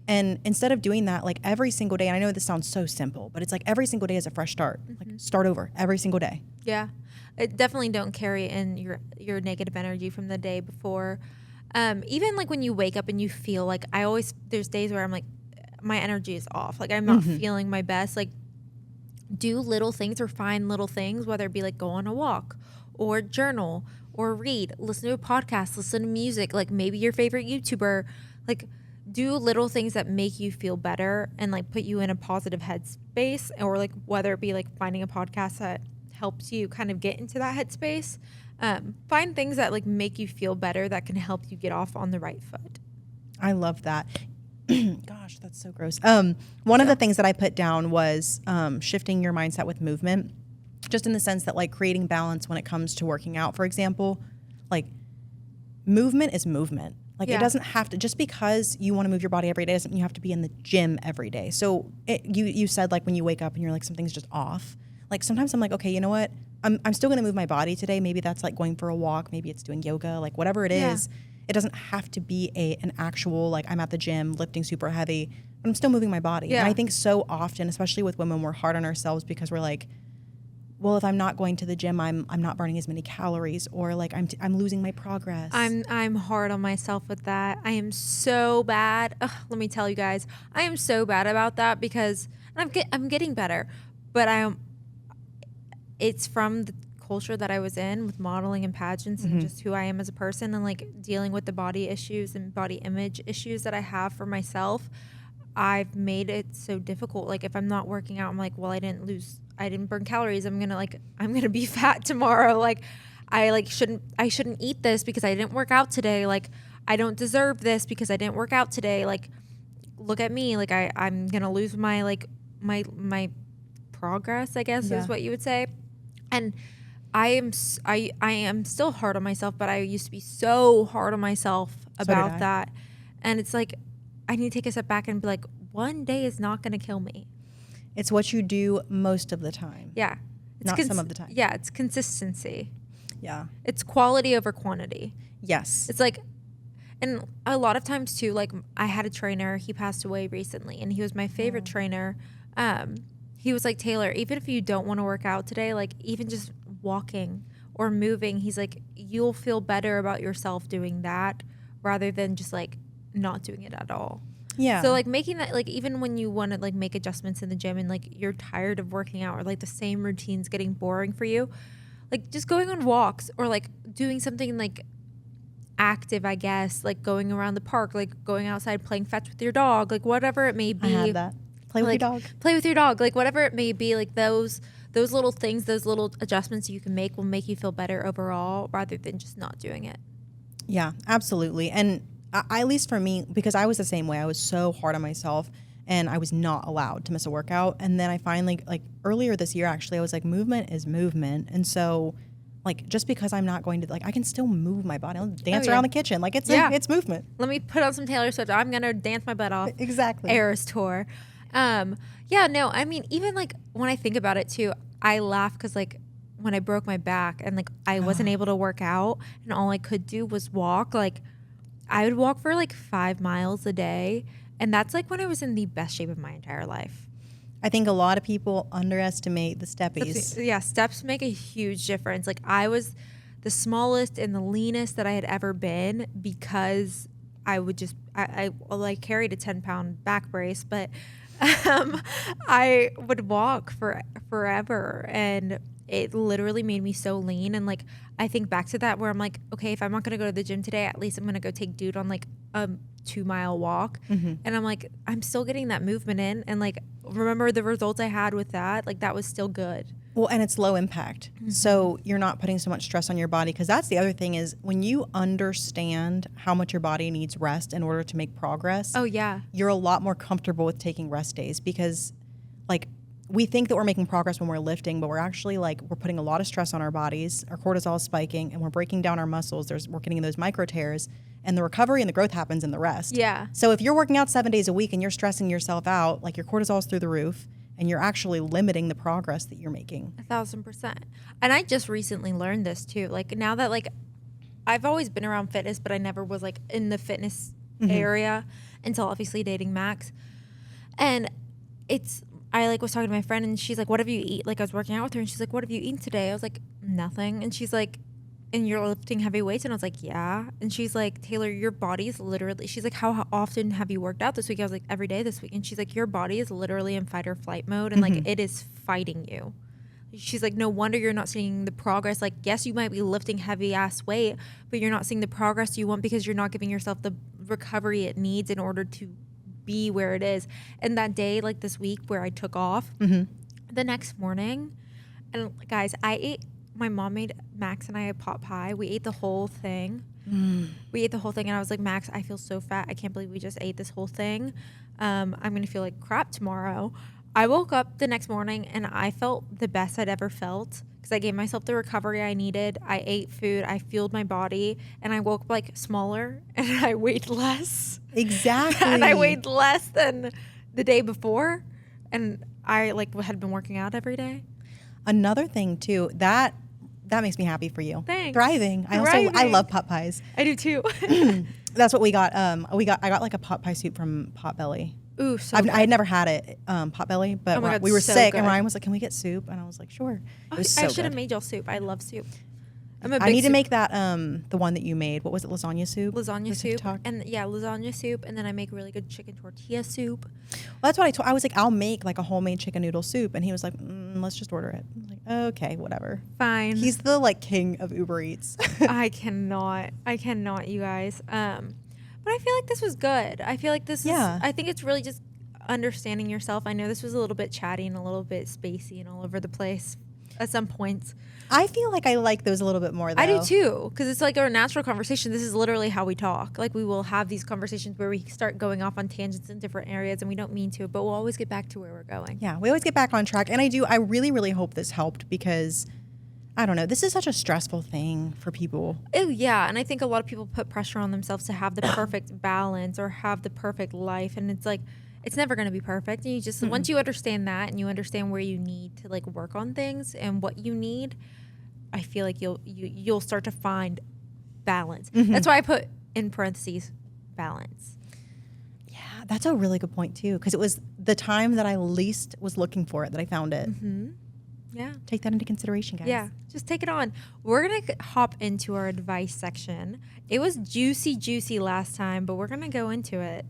And instead of doing that, like every single day, and I know this sounds so simple, but it's like every single day is a fresh start. Like start over every single day. Yeah. Definitely don't carry in your negative energy from the day before. Even like when you wake up and you feel like there's days where I'm like, my energy is off. Like I'm not feeling my best. Like do little things or find little things, whether it be like go on a walk or journal or read, listen to a podcast, listen to music, like maybe your favorite YouTuber, like do little things that make you feel better and like put you in a positive headspace, or like whether it be like finding a podcast that helps you kind of get into that headspace. Find things that like make you feel better that can help you get off on the right foot. I love that. Gosh, that's so gross. One of the things that I put down was shifting your mindset with movement, just in the sense that like creating balance when it comes to working out, for example. Like movement is movement. Like it doesn't have to, just because you want to move your body every day doesn't mean you have to be in the gym every day. So you said like when you wake up and you're like something's just off. Like sometimes I'm like, okay, you know what? I'm still going to move my body today. Maybe that's like going for a walk. Maybe it's doing yoga, like whatever it is. It doesn't have to be an actual, like I'm at the gym lifting super heavy, but I'm still moving my body. Yeah. And I think so often, especially with women, we're hard on ourselves because we're like, well, if I'm not going to the gym, I'm not burning as many calories, or like I'm losing my progress. I'm hard on myself with that. I am so bad. Ugh, let me tell you guys, I am so bad about that because I'm getting better, but it's from the culture that I was in with modeling and pageants and just who I am as a person, and like dealing with the body issues and body image issues that I have for myself. I've made it so difficult. Like if I'm not working out, I'm like, well, I didn't burn calories. I'm gonna be fat tomorrow. Like I shouldn't eat this because I didn't work out today. Like I don't deserve this because I didn't work out today. Like look at me. Like I'm gonna lose my my progress, I guess is what you would say. And I am still hard on myself, but I used to be so hard on myself about that. And it's like I need to take a step back and be like, one day is not going to kill me. It's what you do most of the time. Yeah. It's not some of the time. Yeah, it's consistency. Yeah. It's quality over quantity. Yes. It's like, and a lot of times too, like I had a trainer, he passed away recently, and he was my favorite trainer. He was like, Taylor, even if you don't want to work out today, like even just walking or moving, he's like, you'll feel better about yourself doing that rather than just like not doing it at all. Yeah. So like making that, like even when you want to like make adjustments in the gym and like you're tired of working out, or like the same routine's getting boring for you, like just going on walks or like doing something like active, I guess, like going around the park, like going outside playing fetch with your dog, like whatever it may be. I had that. Play with your dog. Play with your dog, like whatever it may be, like those those little things, those little adjustments you can make will make you feel better overall rather than just not doing it. Yeah, absolutely. And at least for me, because I was the same way, I was so hard on myself and I was not allowed to miss a workout. And then I finally, like earlier this year, actually, I was like, movement is movement. And so like, just because I'm not going to, like, I can still move my body. I'll dance around the kitchen. Like, it's movement. Let me put on some Taylor Swift. I'm going to dance my butt off. Exactly. Eras tour. Yeah, no, I mean, even like when I think about it too, I laugh because like when I broke my back and like I wasn't able to work out and all I could do was walk, like I would walk for like 5 miles a day. And that's like when I was in the best shape of my entire life. I think a lot of people underestimate the steppies. Yeah, steps make a huge difference. Like I was the smallest and the leanest that I had ever been because I would just, I carried a 10-pound back brace, but I would walk forever and it literally made me so lean. And like, I think back to that where I'm like, okay, if I'm not going to go to the gym today, at least I'm going to go take dude on like a 2-mile walk. And I'm like, I'm still getting that movement in. And like, remember the results I had with that? Like that was still good. Well, and it's low impact. So you're not putting so much stress on your body, because that's the other thing is when you understand how much your body needs rest in order to make progress. Oh yeah. You're a lot more comfortable with taking rest days, because like we think that we're making progress when we're lifting, but we're actually like, we're putting a lot of stress on our bodies, our cortisol is spiking, and we're breaking down our muscles. We're getting those micro tears, and the recovery and the growth happens in the rest. Yeah. So if you're working out 7 days a week and you're stressing yourself out, like your cortisol is through the roof, and you're actually limiting the progress that you're making. 1,000%. And I just recently learned this too. Like now that like I've always been around fitness, but I never was like in the fitness area until obviously dating Max. And I like was talking to my friend and she's like, what have you eaten? Like I was working out with her and she's like, what have you eaten today? I was like, nothing. And she's like, and you're lifting heavy weights? And I was like, yeah. And she's like, Taylor, your body is literally, she's like, how often have you worked out this week? I was like, every day this week. And she's like, your body is literally in fight or flight mode. And like, it is fighting you. She's like, no wonder you're not seeing the progress. Like, yes, you might be lifting heavy ass weight, but you're not seeing the progress you want because you're not giving yourself the recovery it needs in order to be where it is. And that day, like this week where I took off, the next morning, and guys, my mom made Max and I a pot pie. We ate the whole thing. We ate the whole thing. And I was like, Max, I feel so fat. I can't believe we just ate this whole thing. I'm going to feel like crap tomorrow. I woke up the next morning and I felt the best I'd ever felt because I gave myself the recovery I needed. I ate food. I fueled my body. And I woke up like smaller and I weighed less. Exactly. And I weighed less than the day before. And I like had been working out every day. Another thing too, that makes me happy for you. Thanks. Thriving. I love pot pies. I do too. That's what we got. I got like a pot pie soup from Potbelly. Ooh, so I had never had it, Potbelly, but Oh my God, we were so sick, good. and Ryan was like, "Can we get soup?" And I was like, "Sure." It was so I should have good. made y'all soup. I love soup. I'm a big I need to soup- make that the one that you made. What was it? Lasagna soup. lasagna The soup. TikTok? And yeah, lasagna soup. And then I make really good chicken tortilla soup. Well, that's what I was like, I'll make like a homemade chicken noodle soup, and he was like, "Let's just order it." I was like, "Okay, whatever." Fine. He's the like king of Uber Eats. I cannot, you guys. But I feel like this was good. I feel like this Yeah. is, I think it's really just understanding yourself. I know this was a little bit chatty and a little bit spacey and all over the place at some points. I feel like I like those a little bit more, though. I do too, because it's like our natural conversation. This is literally how we talk. Like we will have these conversations where we start going off on tangents in different areas and we don't mean to, but we'll always get back to where we're going. Yeah, we always get back on track. And I really, really hope this helped, because I don't know, this is such a stressful thing for people. Oh yeah, and I think a lot of people put pressure on themselves to have the perfect balance or have the perfect life, and it's like it's never going to be perfect. And you just once you understand that and you understand where you need to like work on things and what you need, I feel like you'll start to find balance. That's why I put in parentheses balance. Yeah, that's a really good point too, because it was the time that I least was looking for it that I found it. Yeah. Take that into consideration, guys. Yeah, just take it on. We're going to hop into our advice section. It was juicy last time, but we're going to go into it.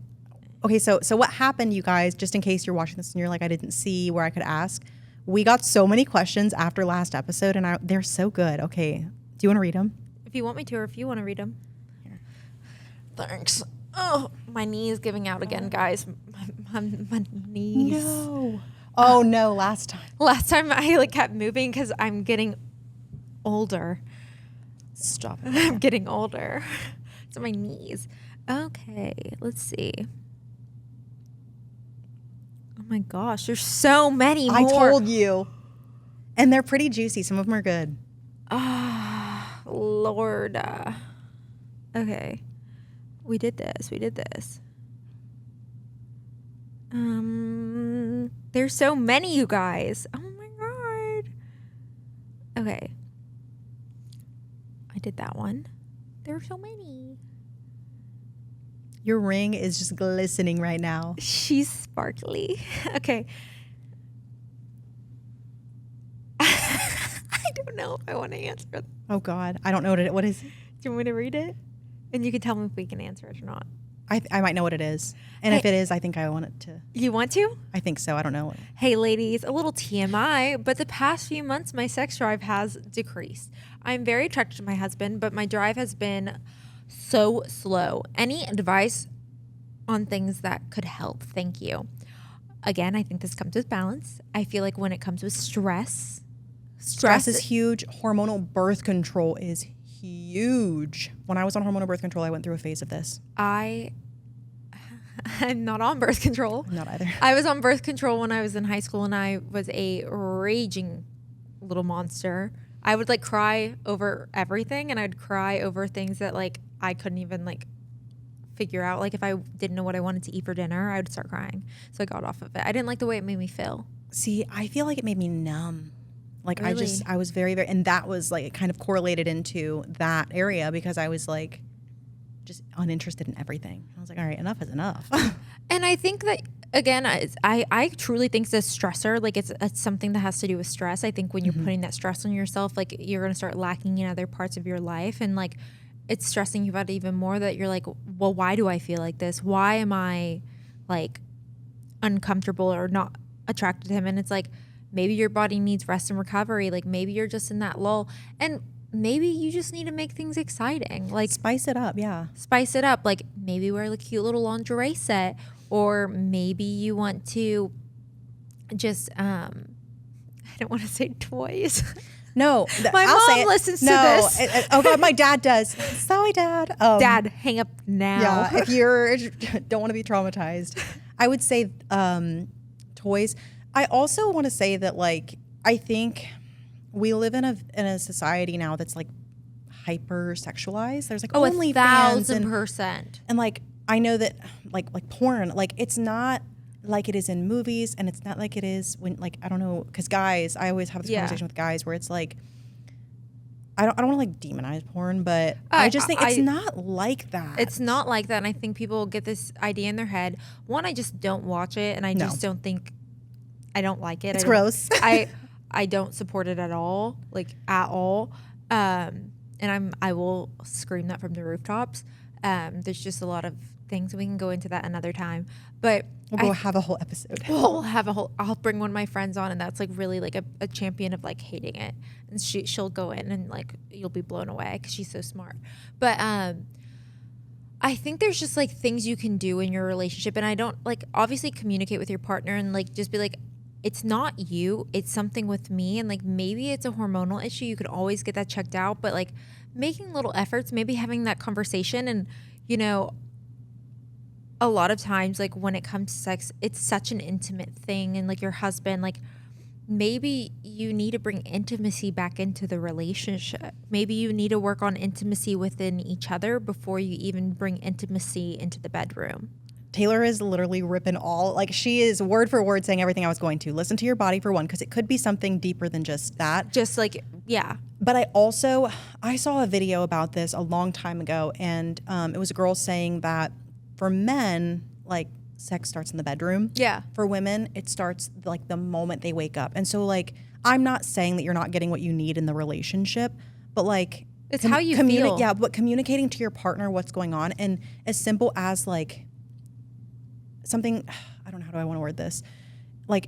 Okay, so what happened, you guys, just in case you're watching this and you're like, I didn't see where I could ask. We got so many questions after last episode, and they're so good. Okay, do you want to read them? If you want me to, or if you want to read them. Here. Thanks. Oh, my knee is giving out again, guys. My knees. No. Oh no, last time. Last time I like kept moving because I'm getting older. Stop. I'm getting older. It's on my knees. Okay, let's see. Oh my gosh, there's so many more. I told you. And they're pretty juicy. Some of them are good. Ah, Lord. Okay. We did this. There's so many, you guys. Oh my God. Okay. I did that one. There are so many. Your ring is just glistening right now. She's sparkly. Okay. I don't know if I want to answer it. Oh God, I don't know what is it. Do you want me to read it? And you can tell me if we can answer it or not. I might know what it is. And if it is, I think I want it to. You want to? I think so. I don't know. Hey, ladies, a little TMI, but the past few months, my sex drive has decreased. I'm very attracted to my husband, but my drive has been so slow. Any advice on things that could help? Thank you. Again, I think this comes with balance. I feel like when it comes with stress Stress is huge. Hormonal birth control is huge. When I was on hormonal birth control, I went through a phase of this. I'm not on birth control. I'm not either. I was on birth control when I was in high school, and I was a raging little monster. I would like cry over everything, and I'd cry over things that like I couldn't even like figure out. Like if I didn't know what I wanted to eat for dinner, I would start crying. So I got off of it. I didn't like the way it made me feel. See, I feel like it made me numb. Like Really? I was very, very, and that was like, it kind of correlated into that area because I was like, just uninterested in everything. I was like, all right, enough is enough. And I think that, again, I truly think it's a stressor. Like it's something that has to do with stress. I think when you're putting that stress on yourself, like you're going to start lacking in other parts of your life. And like, it's stressing you out even more that you're like, well, why do I feel like this? Why am I like uncomfortable or not attracted to him? And it's like, maybe your body needs rest and recovery. Like maybe you're just in that lull, and maybe you just need to make things exciting. Like Spice it up, yeah. spice it up. Like maybe wear a cute little lingerie set, or maybe you want to just I don't want to say toys. No, My I'll say mom it. listens to No, this. oh God, my dad does. Sorry, Dad. Dad, hang up now. Yeah, if you're don't want to be traumatized, I would say toys. I also want to say that like I think we live in a society now that's like hyper sexualized. There's like OnlyFans 1,000%. and like I know that like porn, like it's not like it is in movies, and it's not like it is when like I don't know, because guys, I always have this conversation with guys where it's like I don't want to like demonize porn, but I just think it's not like that. It's not like that, and I think people get this idea in their head. One, I just don't watch it, and I just don't think I don't like it. It's gross. I don't support it at all, like at all. And I will scream that from the rooftops. There's just a lot of things. We can go into that another time, but we'll have a whole episode. I'll bring one of my friends on, and that's like really like a champion of like hating it, and she'll go in and like you'll be blown away because she's so smart. But I think there's just like things you can do in your relationship, and I don't like obviously communicate with your partner and like just be like, it's not you, it's something with me, and like maybe it's a hormonal issue. You could always get that checked out, but like making little efforts, maybe having that conversation. And you know, a lot of times like when it comes to sex, it's such an intimate thing, and like your husband, like maybe you need to bring intimacy back into the relationship. Maybe you need to work on intimacy within each other before you even bring intimacy into the bedroom. Taylor is literally ripping all, like she is word for word saying everything I was going to. Listen to your body for one, because it could be something deeper than just that. Just like, yeah. But I saw a video about this a long time ago, and it was a girl saying that for men, like sex starts in the bedroom. Yeah. For women, it starts like the moment they wake up. And so like, I'm not saying that you're not getting what you need in the relationship, but like, it's how you feel. Yeah, but communicating to your partner what's going on, and as simple as like, something, I don't know, how do I want to word this? Like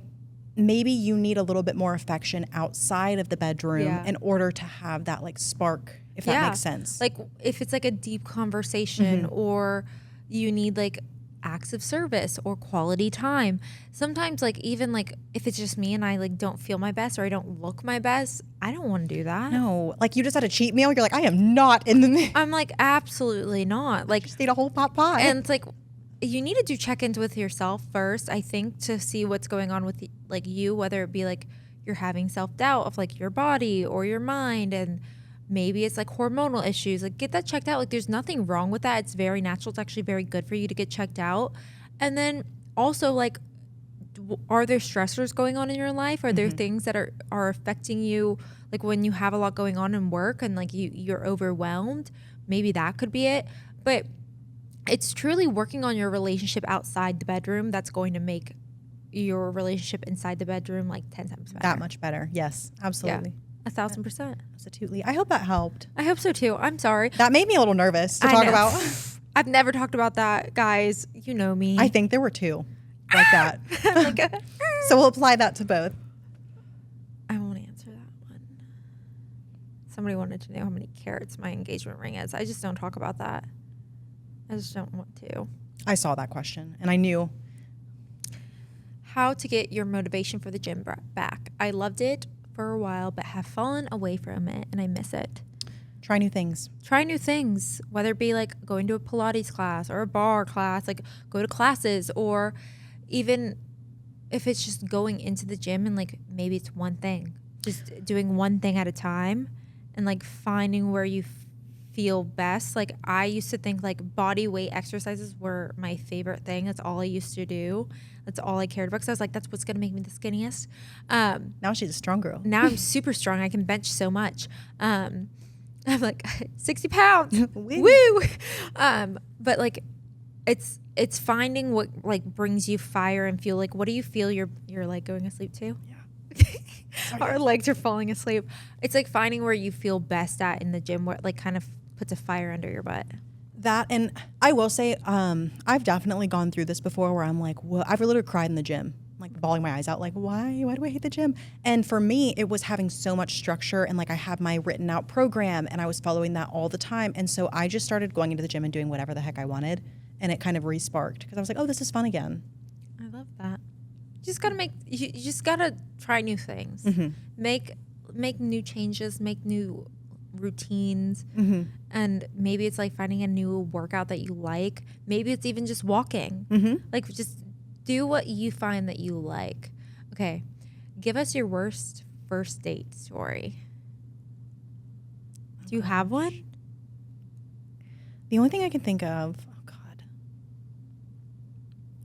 maybe you need a little bit more affection outside of the bedroom in order to have that like spark, if that makes sense. Like if it's like a deep conversation, or you need like acts of service or quality time. Sometimes like even like if it's just me and I like don't feel my best or I don't look my best, I don't want to do that. No, like you just had a cheat meal. You're like, I am not in the mood. I'm like, absolutely not. Like, Just eat a whole pot pie. and it's like, you need to do check-ins with yourself first, I think, to see what's going on with like you, whether it be like you're having self-doubt of like your body or your mind, and maybe it's like hormonal issues. Like, get that checked out. Like, there's nothing wrong with that. It's very natural. It's actually very good for you to get checked out. And then also, like, are there stressors going on in your life? Are there things that are affecting you, like when you have a lot going on in work and like you're overwhelmed? Maybe that could be it. But it's truly working on your relationship outside the bedroom that's going to make your relationship inside the bedroom like 10 times better. That much better. Yes, absolutely. Yeah, 1,000%. Absolutely. I hope that helped. I hope so too. I'm sorry. That made me a little nervous to I talk know. about. I've never talked about that, guys. You know me. I think there were two like that. Like, So we'll apply that to both. I won't answer that one. Somebody wanted to know how many carats my engagement ring is. I just don't talk about that. I just don't want to. I saw that question and I knew. How to get your motivation for the gym back. I loved it for a while, but have fallen away from it, and I miss it. Try new things. Try new things, whether it be like going to a Pilates class or a bar class, like go to classes, or even if it's just going into the gym and like maybe it's one thing, just doing one thing at a time and like finding where you feel best. Like I used to think like body weight exercises were my favorite thing. That's all I used to do. That's all I cared about because I was like, that's what's going to make me the skinniest. Now she's a strong girl. Now I'm super strong. I can bench so much. I'm like 60 pounds. Woo! But like it's finding what like brings you fire and feel. Like, what do you feel you're like going to sleep to? Yeah. Our legs are falling asleep. It's like finding where you feel best at in the gym, where it like kind of puts a fire under your butt. That, and I will say, I've definitely gone through this before where I'm like, well, I've literally cried in the gym, like bawling my eyes out, like, why do I hate the gym? And for me, it was having so much structure and like I had my written out program and I was following that all the time. And so I just started going into the gym and doing whatever the heck I wanted. And it kind of re-sparked because I was like, oh, this is fun again. I love that. You just gotta try new things. Mm-hmm. Make new changes, make new routines. Mm-hmm. And maybe it's like finding a new workout that you like. Maybe it's even just walking. Mm-hmm. Like just do what you find that you like. Okay. Give us your worst first date story. Do you have one? The only thing I can think of, oh God.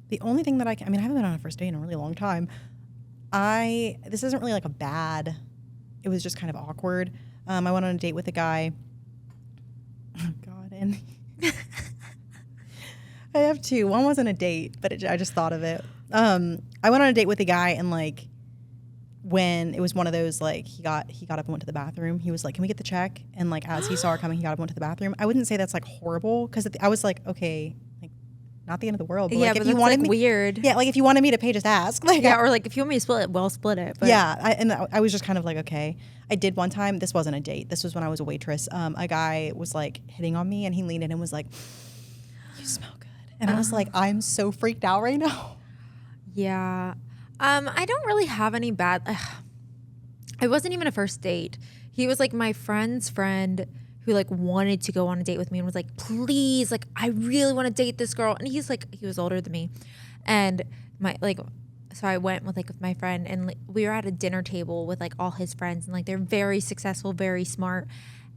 The only thing that I haven't been on a first date in a really long time. This isn't really like it was just kind of awkward. I went on a date with a guy. Oh God, and I have two. One wasn't a date, but I just thought of it. I went on a date with a guy, and like when it was one of those, like he got up and went to the bathroom. He was like, "Can we get the check?" And like as he saw her coming, he got up and went to the bathroom. I wouldn't say that's like horrible because I was like, okay, like not the end of the world. But Yeah, like, but if you that's wanted like me, weird. yeah, like if you wanted me to pay, just ask. Like Yeah, or like if you want me to split it, well, split it. But yeah, I was just kind of like, okay. I did one time. This wasn't a date. This was when I was a waitress. A guy was like hitting on me, and he leaned in and was like, "You smell good," and I was like, "I'm so freaked out right now." Yeah. I don't really have any bad. It wasn't even a first date. He was like my friend's friend who like wanted to go on a date with me and was like, please, like I really want to date this girl. And he's like, he was older than me, and so I went with my friend, and like, we were at a dinner table with like all his friends, and like they're very successful, very smart.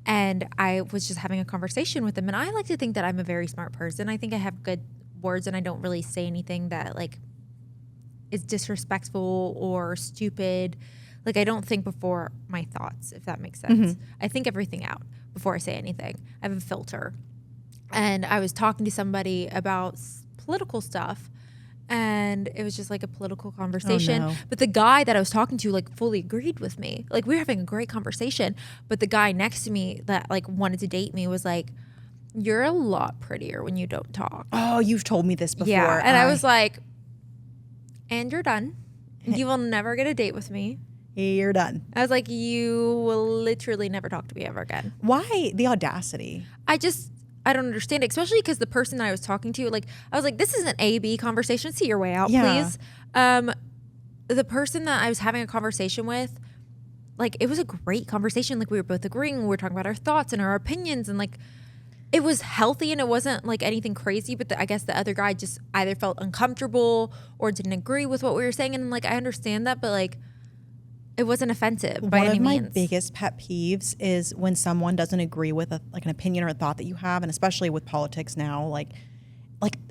And I was just having a conversation with them, and I like to think that I'm a very smart person. I think I have good words, and I don't really say anything that like is disrespectful or stupid. Like I don't think before my thoughts, if that makes sense. Mm-hmm. I think everything out before I say anything. I have a filter. And I was talking to somebody about political stuff, and it was just like a political conversation. Oh, no. But the guy that I was talking to like fully agreed with me. Like we were having a great conversation, but the guy next to me that like wanted to date me was like, you're a lot prettier when you don't talk. Oh, you've told me this before. Yeah. And I was like, and you're done. You will never get a date with me. You're done. I was like, you will literally never talk to me ever again. Why the audacity? I don't understand it, especially because the person that I was talking to, like, I was like, this is an A-B conversation. See your way out, Yeah. please. The person that I was having a conversation with, like, it was a great conversation. Like, we were both agreeing. We were talking about our thoughts and our opinions, and like, it was healthy and it wasn't like anything crazy. But I guess the other guy just either felt uncomfortable or didn't agree with what we were saying. And like, I understand that, but like, it wasn't offensive by One any of my means. biggest pet peeves is when someone doesn't agree with like an opinion or a thought that you have, and especially with politics now, like,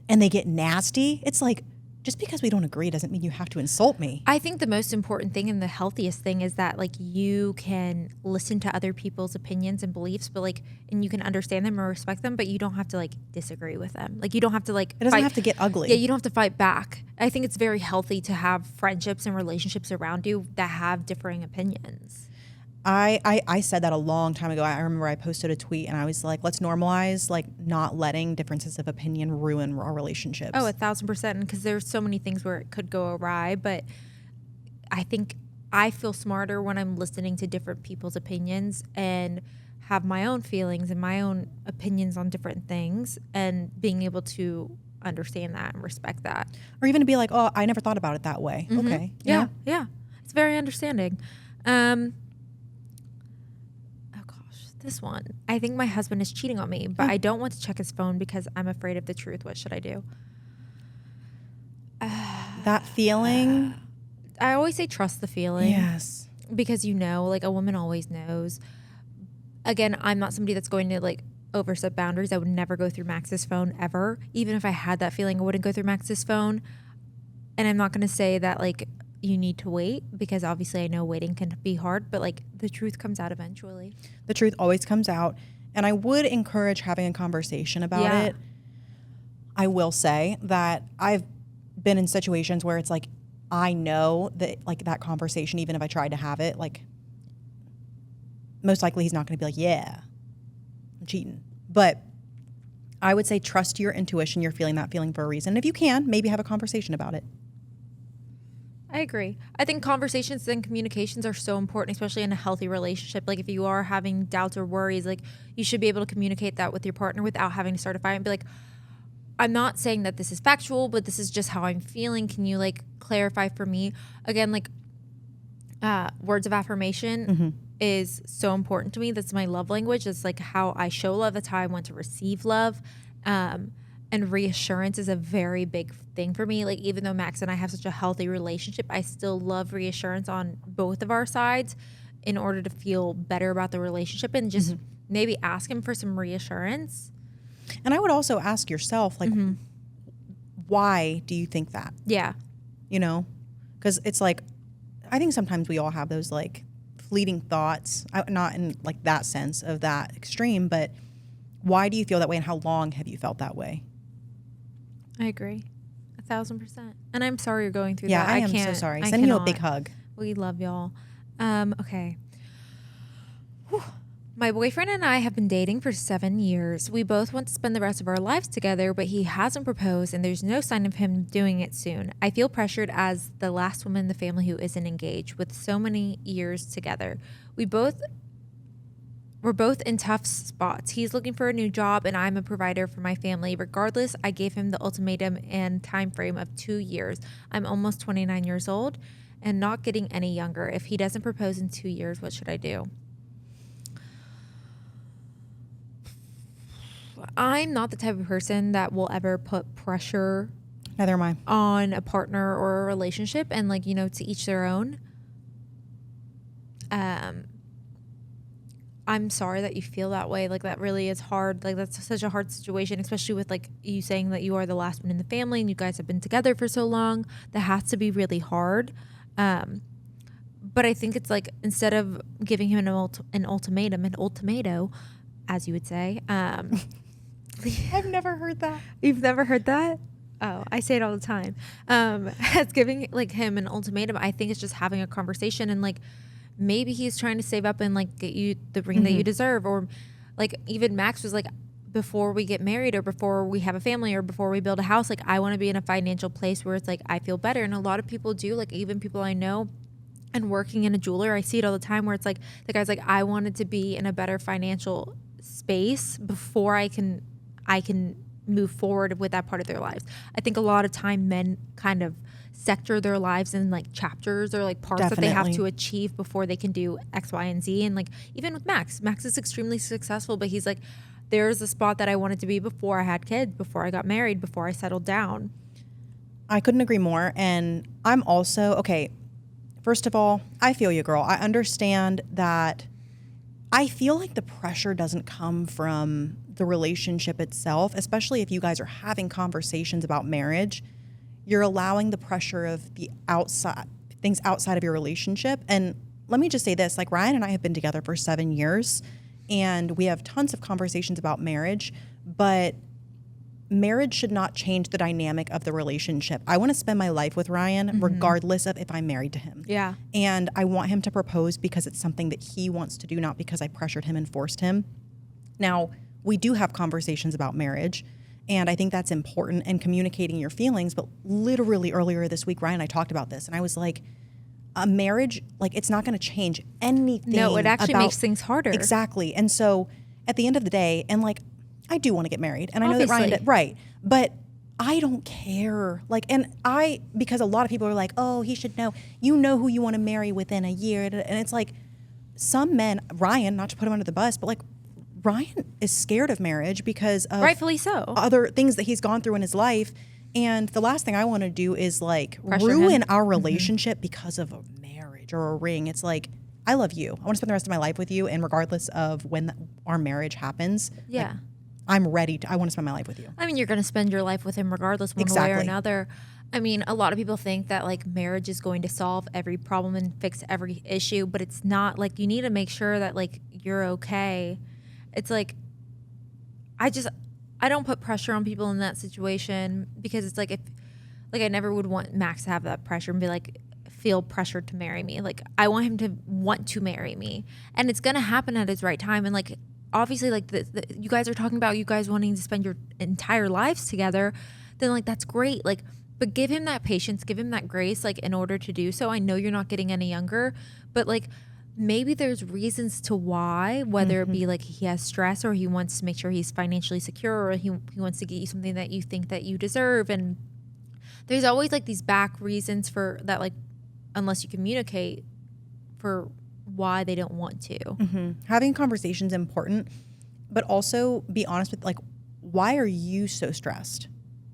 and they get nasty. It's like, just because we don't agree doesn't mean you have to insult me. I think the most important thing and the healthiest thing is that like you can listen to other people's opinions and beliefs, but like, and you can understand them or respect them, but you don't have to like disagree with them. Like you don't have to like It doesn't fight. have to get ugly. Yeah, you don't have to fight back. I think it's very healthy to have friendships and relationships around you that have differing opinions. I said that a long time ago. I remember I posted a tweet and I was like, let's normalize like not letting differences of opinion ruin our relationships. Oh, 1,000%. Because there's so many things where it could go awry, but I think I feel smarter when I'm listening to different people's opinions and have my own feelings and my own opinions on different things and being able to understand that and respect that. Or even to be like, oh, I never thought about it that way. Okay. Yeah. Yeah. It's very understanding. Oh gosh, this one. I think my husband is cheating on me, but I don't want to check his phone because I'm afraid of the truth. What should I do? That feeling. I always say trust the feeling. Yes. Because you know, like a woman always knows. Again, I'm not somebody that's going to like overstep boundaries. I would never go through Max's phone ever. Even if I had that feeling, I wouldn't go through Max's phone. And I'm not going to say that like you need to wait because obviously I know waiting can be hard, but like the truth comes out eventually. The truth always comes out. And I would encourage having a conversation about it. I will say that I've been in situations where it's like, I know that like that conversation, even if I tried to have it, like most likely he's not going to be like, yeah, I'm cheating. But I would say trust your intuition. You're feeling that feeling for a reason. If you can, maybe have a conversation about it. I agree. I think conversations and communications are so important, especially in a healthy relationship. Like if you are having doubts or worries, like you should be able to communicate that with your partner without having to start a fight and be like, I'm not saying that this is factual, but this is just how I'm feeling. Can you like clarify for me? Again, like words of affirmation is so important to me. That's my love language. It's like how I show love. That's how I want to receive love. And reassurance is a very big thing for me. Like even though Max and I have such a healthy relationship, I still love reassurance on both of our sides in order to feel better about the relationship and just maybe ask him for some reassurance. And I would also ask yourself, like, why do you think that? Yeah. You know? Because it's like, I think sometimes we all have those like fleeting thoughts, not in like that sense of that extreme, but why do you feel that way and how long have you felt that way? I agree. 1,000%. And I'm sorry you're going through Yeah, that. I am so sorry. Sending you a big hug. We love y'all. Okay. Whew. My boyfriend and I have been dating for 7 years. We both want to spend the rest of our lives together, but he hasn't proposed and there's no sign of him doing it soon. I feel pressured as the last woman in the family who isn't engaged with so many years together. We're both in tough spots. He's looking for a new job and I'm a provider for my family. Regardless, I gave him the ultimatum and time frame of 2 years. I'm almost 29 years old and not getting any younger. If he doesn't propose in 2 years, what should I do? I'm not the type of person that will ever put pressure Neither am I. on a partner or a relationship and like, you know, to each their own. I'm sorry that you feel that way. Like that really is hard. Like that's such a hard situation, especially with like you saying that you are the last one in the family and you guys have been together for so long. That has to be really hard. But I think it's like instead of giving him an ultimatum, as you would say. I've never heard that. You've never heard that? Oh, I say it all the time. As giving like him an ultimatum, I think it's just having a conversation and like maybe he's trying to save up and like get you the ring that you deserve, or like even Max was like, before we get married or before we have a family or before we build a house, like I want to be in a financial place where it's like I feel better. And a lot of people do, like even people I know and working in a jeweler, I see it all the time where it's like the guy's like, I wanted to be in a better financial space before I can I can move forward with that part of their lives. I think a lot of time men kind of sector their lives in like chapters or like parts that they have Definitely. to achieve before they can do X, Y, and Z. And like even with Max is extremely successful, but he's like, there's a spot that I wanted to be before I had kids, before I got married, before I settled down. I couldn't agree more. And I'm also, okay, first of all, I feel you, girl. I understand that. I feel like the pressure doesn't come from the relationship itself, especially if you guys are having conversations about marriage. You're allowing the pressure of the outside, things outside of your relationship. And let me just say this, like Ryan and I have been together for 7 years and we have tons of conversations about marriage, but marriage should not change the dynamic of the relationship. I want to spend my life with Ryan regardless of if I'm married to him. Yeah. And I want him to propose because it's something that he wants to do, not because I pressured him and forced him. Now, we do have conversations about marriage, and I think that's important and communicating your feelings. But literally earlier this week, Ryan and I talked about this, and I was like, a marriage, like it's not going to change anything. No, it actually about, makes things harder. Exactly. And so at the end of the day, and like, I do want to get married, and I know that Ryan Obviously. did, right, but I don't care. Like, and because a lot of people are like, oh, he should know. You know who you want to marry within a year. And it's like, some men, Ryan, not to put him under the bus, but like, Ryan is scared of marriage because of Rightfully so. other things that he's gone through in his life. And the last thing I want to do is like Pressure ruin him. our relationship because of a marriage or a ring. It's like, I love you. I want to spend the rest of my life with you. And regardless of when our marriage happens, Yeah. like, I'm ready I want to spend my life with you. I mean, you're going to spend your life with him regardless, one way Exactly. or another. I mean, a lot of people think that like marriage is going to solve every problem and fix every issue, but it's not. Like, you need to make sure that like you're okay. It's like, I don't put pressure on people in that situation because it's like, if like I never would want Max to have that pressure and be like, feel pressured to marry me. Like, I want him to want to marry me, and it's going to happen at his right time. And like, obviously, like you guys are talking about you guys wanting to spend your entire lives together, then like that's great. Like, but give him that patience, give him that grace, like in order to do so. I know you're not getting any younger, but like maybe there's reasons to why, whether it be like he has stress or he wants to make sure he's financially secure, or he wants to get you something that you think that you deserve. And there's always like these back reasons for that, like unless you communicate for why they don't want to. Having conversations important, but also be honest with like, why are you so stressed?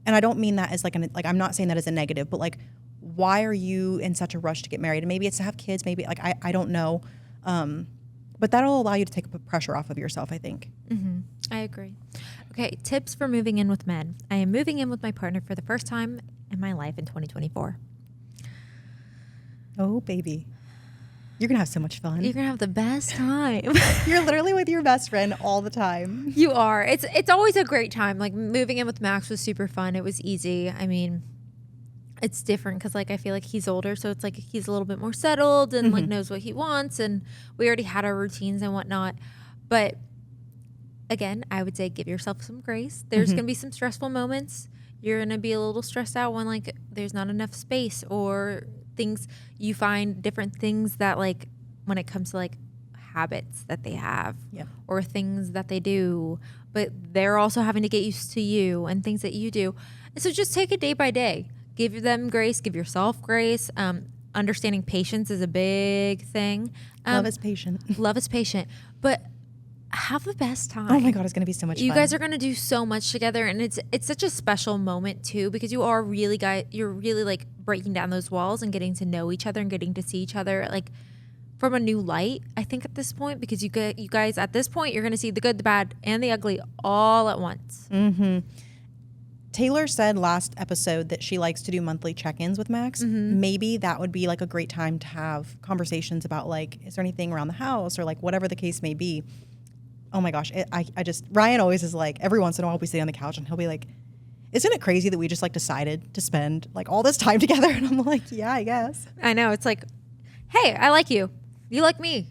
And I don't mean that as like I'm not saying that as a negative, but like, why are you in such a rush to get married? And maybe it's to have kids, maybe like, I don't know. But that'll allow you to take the pressure off of yourself, I think. I agree. Okay, tips for moving in with men. I am moving in with my partner for the first time in my life in 2024. Oh, baby. You're going to have so much fun. You're gonna have the best time. You're literally with your best friend all the time. You are. It's always a great time. Like moving in with Max was super fun. It was easy. I mean, it's different because like I feel like he's older, so it's like he's a little bit more settled and like knows what he wants, and we already had our routines and whatnot. But again, I would say give yourself some grace. There's gonna be some stressful moments. You're gonna be a little stressed out when like there's not enough space, or things you find different things that like when it comes to like habits that they have or things that they do, but they're also having to get used to you and things that you do. And so just take it day by day. Give them grace, give yourself grace. Understanding patience is a big thing. Love is patient. Love is patient, but have the best time. Oh my God, it's going to be so much You fun. guys are going to do so much together, and it's such a special moment too, because you're really like breaking down those walls and getting to know each other and getting to see each other like from a new light, I think, at this point, because you guys at this point you're going to see the good, the bad, and the ugly all at once. Taylor said last episode that she likes to do monthly check-ins with Max. Maybe that would be like a great time to have conversations about like, is there anything around the house, or like whatever the case may be. Oh my gosh, Ryan always is like, every once in a while we sit on the couch and he'll be like, isn't it crazy that we just like decided to spend like all this time together? And I'm like, yeah, I guess. I know. It's like, hey, I like you. You like me.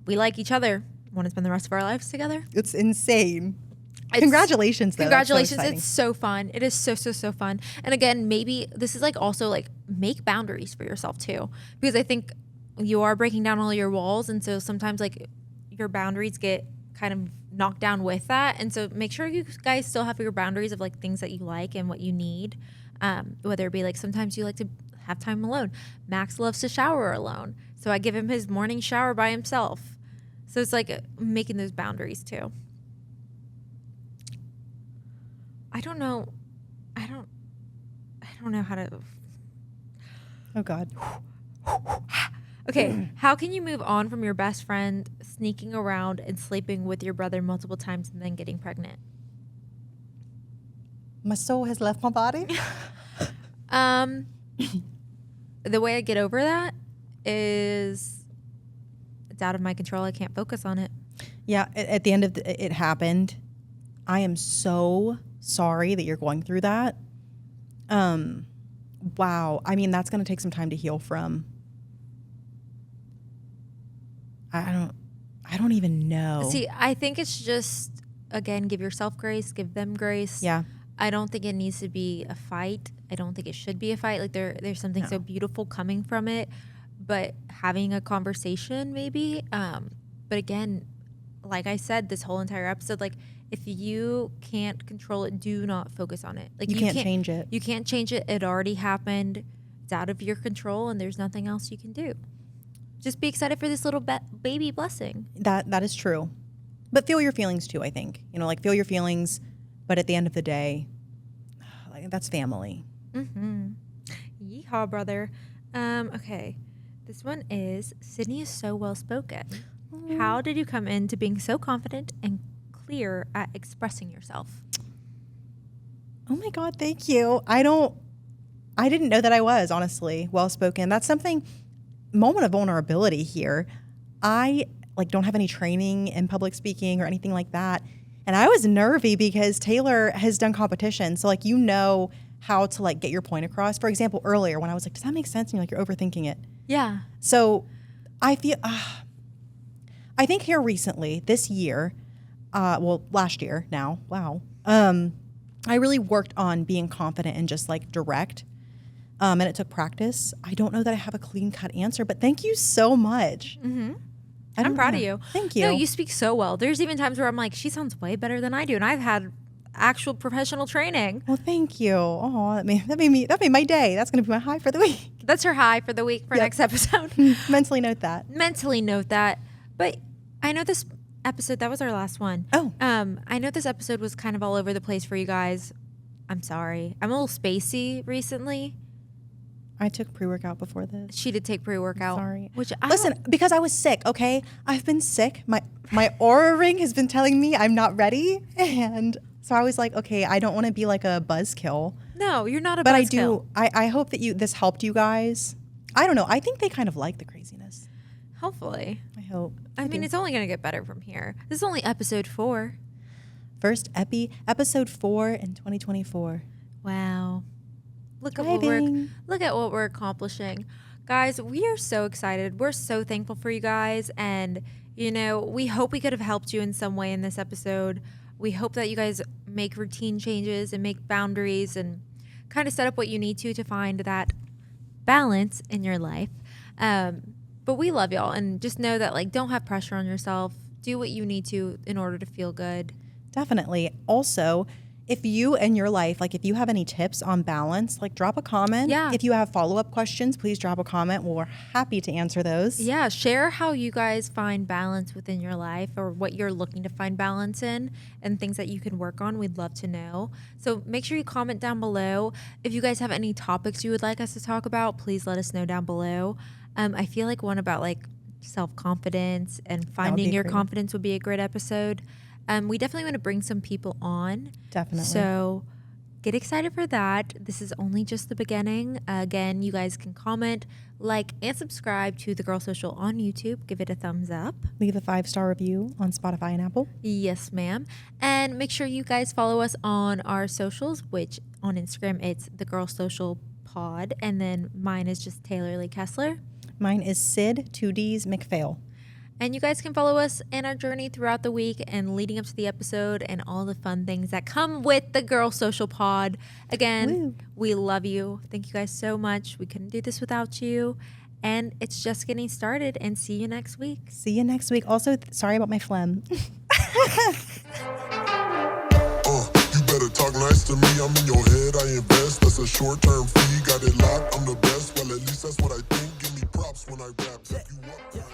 We like each other. Want to spend the rest of our lives together? It's insane. Congratulations, though. Congratulations. That's so It's so fun. It is so fun. And again, maybe this is like also like make boundaries for yourself too, because I think you are breaking down all your walls. And so sometimes like your boundaries get kind of knocked down with that. And so make sure you guys still have your boundaries of like things that you like and what you need. Whether it be like sometimes you like to have time alone. Max loves to shower alone. So I give him his morning shower by himself. So it's like making those boundaries too. I don't know how to. Oh God. Okay, how can you move on from your best friend sneaking around and sleeping with your brother multiple times and then getting pregnant? My soul has left my body. The way I get over that is it's out of my control. I can't focus on it. Yeah, at the end of it happened. I am so sorry that you're going through that. Wow. I mean, that's going to take some time to heal from. I don't even know. See, I think it's just, again, give yourself grace, give them grace. Yeah. I don't think it needs to be a fight. I don't think it should be a fight. Like there's something so beautiful coming from it, but having a conversation maybe. But again, like I said, this whole entire episode, like if you can't control it, do not focus on it. Like you can't change it. You can't change it. It already happened. It's out of your control, and there's nothing else you can do. Just be excited for this little baby blessing. That is true. But feel your feelings too, I think. Like feel your feelings, but at the end of the day, like, that's family. Mm-hmm. Yeehaw, brother. Okay. This one is, Sydney is so well spoken. How did you come into being so confident and clear at expressing yourself? Oh my God, thank you. I didn't know that I was, honestly, well spoken. That's something, moment of vulnerability here. I don't have any training in public speaking or anything like that. And I was nervy because Taylor has done competition. So how to get your point across. For example, earlier when I was like, does that make sense? And you're like, you're overthinking it. Yeah. So I feel, I think here recently, this year, last year now, wow. I really worked on being confident and just direct. And it took practice. I don't know that I have a clean cut answer, but thank you so much. Mm-hmm. I'm proud of you. Thank you. No, you speak so well. There's even times where I'm like, she sounds way better than I do. And I've had actual professional training. Well, thank you. Oh, that made my day. That's going to be my high for the week. That's her high for the week for next episode. Mentally note that. Mentally note that. But I know this episode, that was our last one. Oh. I know this episode was kind of all over the place for you guys. I'm sorry. I'm a little spacey recently. I took pre-workout before this. She did take pre-workout. Sorry. Listen, because I was sick, okay? I've been sick. My Aura ring has been telling me I'm not ready. And so I was like, okay, I don't want to be like a buzzkill. No, you're not a buzzkill. But I do. I hope that this helped you guys. I don't know. I think they kind of like the craziness. Hopefully. I hope. I mean, it's only going to get better from here. This is only episode 4. First episode 4 in 2024. Wow. Look at what we're accomplishing. Guys, we are so excited. We're so thankful for you guys. And, we hope we could have helped you in some way in this episode. We hope that you guys make routine changes and make boundaries and kind of set up what you need to find that balance in your life. But we love y'all. And just know that, don't have pressure on yourself. Do what you need to in order to feel good. Definitely. Also, if you in your life, if you have any tips on balance, drop a comment. Yeah. If you have follow-up questions, please drop a comment. We're happy to answer those. Yeah. Share how you guys find balance within your life or what you're looking to find balance in and things that you can work on. We'd love to know. So make sure you comment down below. If you guys have any topics you would like us to talk about, please let us know down below. I feel like one about self-confidence and finding your confidence would be a great episode. We definitely want to bring some people on. Definitely. So get excited for that. This is only just the beginning. Again, you guys can comment, and subscribe to The Girl Social on YouTube. Give it a thumbs up. Leave a 5-star review on Spotify and Apple. Yes, ma'am. And make sure you guys follow us on our socials, which on Instagram, it's The Girl Social Pod. And then mine is just Taylor Lee Kessler. Mine is Sid 2Ds McPhail. And you guys can follow us in our journey throughout the week and leading up to the episode and all the fun things that come with the Girl Social Pod. Again, We love you. Thank you guys so much. We couldn't do this without you. and it's just getting started. And see you next week. See you next week. Also, sorry about my phlegm. You better talk nice to me. I'm in your head, I invest. That's a short-term fee. Got it locked, I'm the best. Well, at least that's what I think. Give me props when I rap. If you want.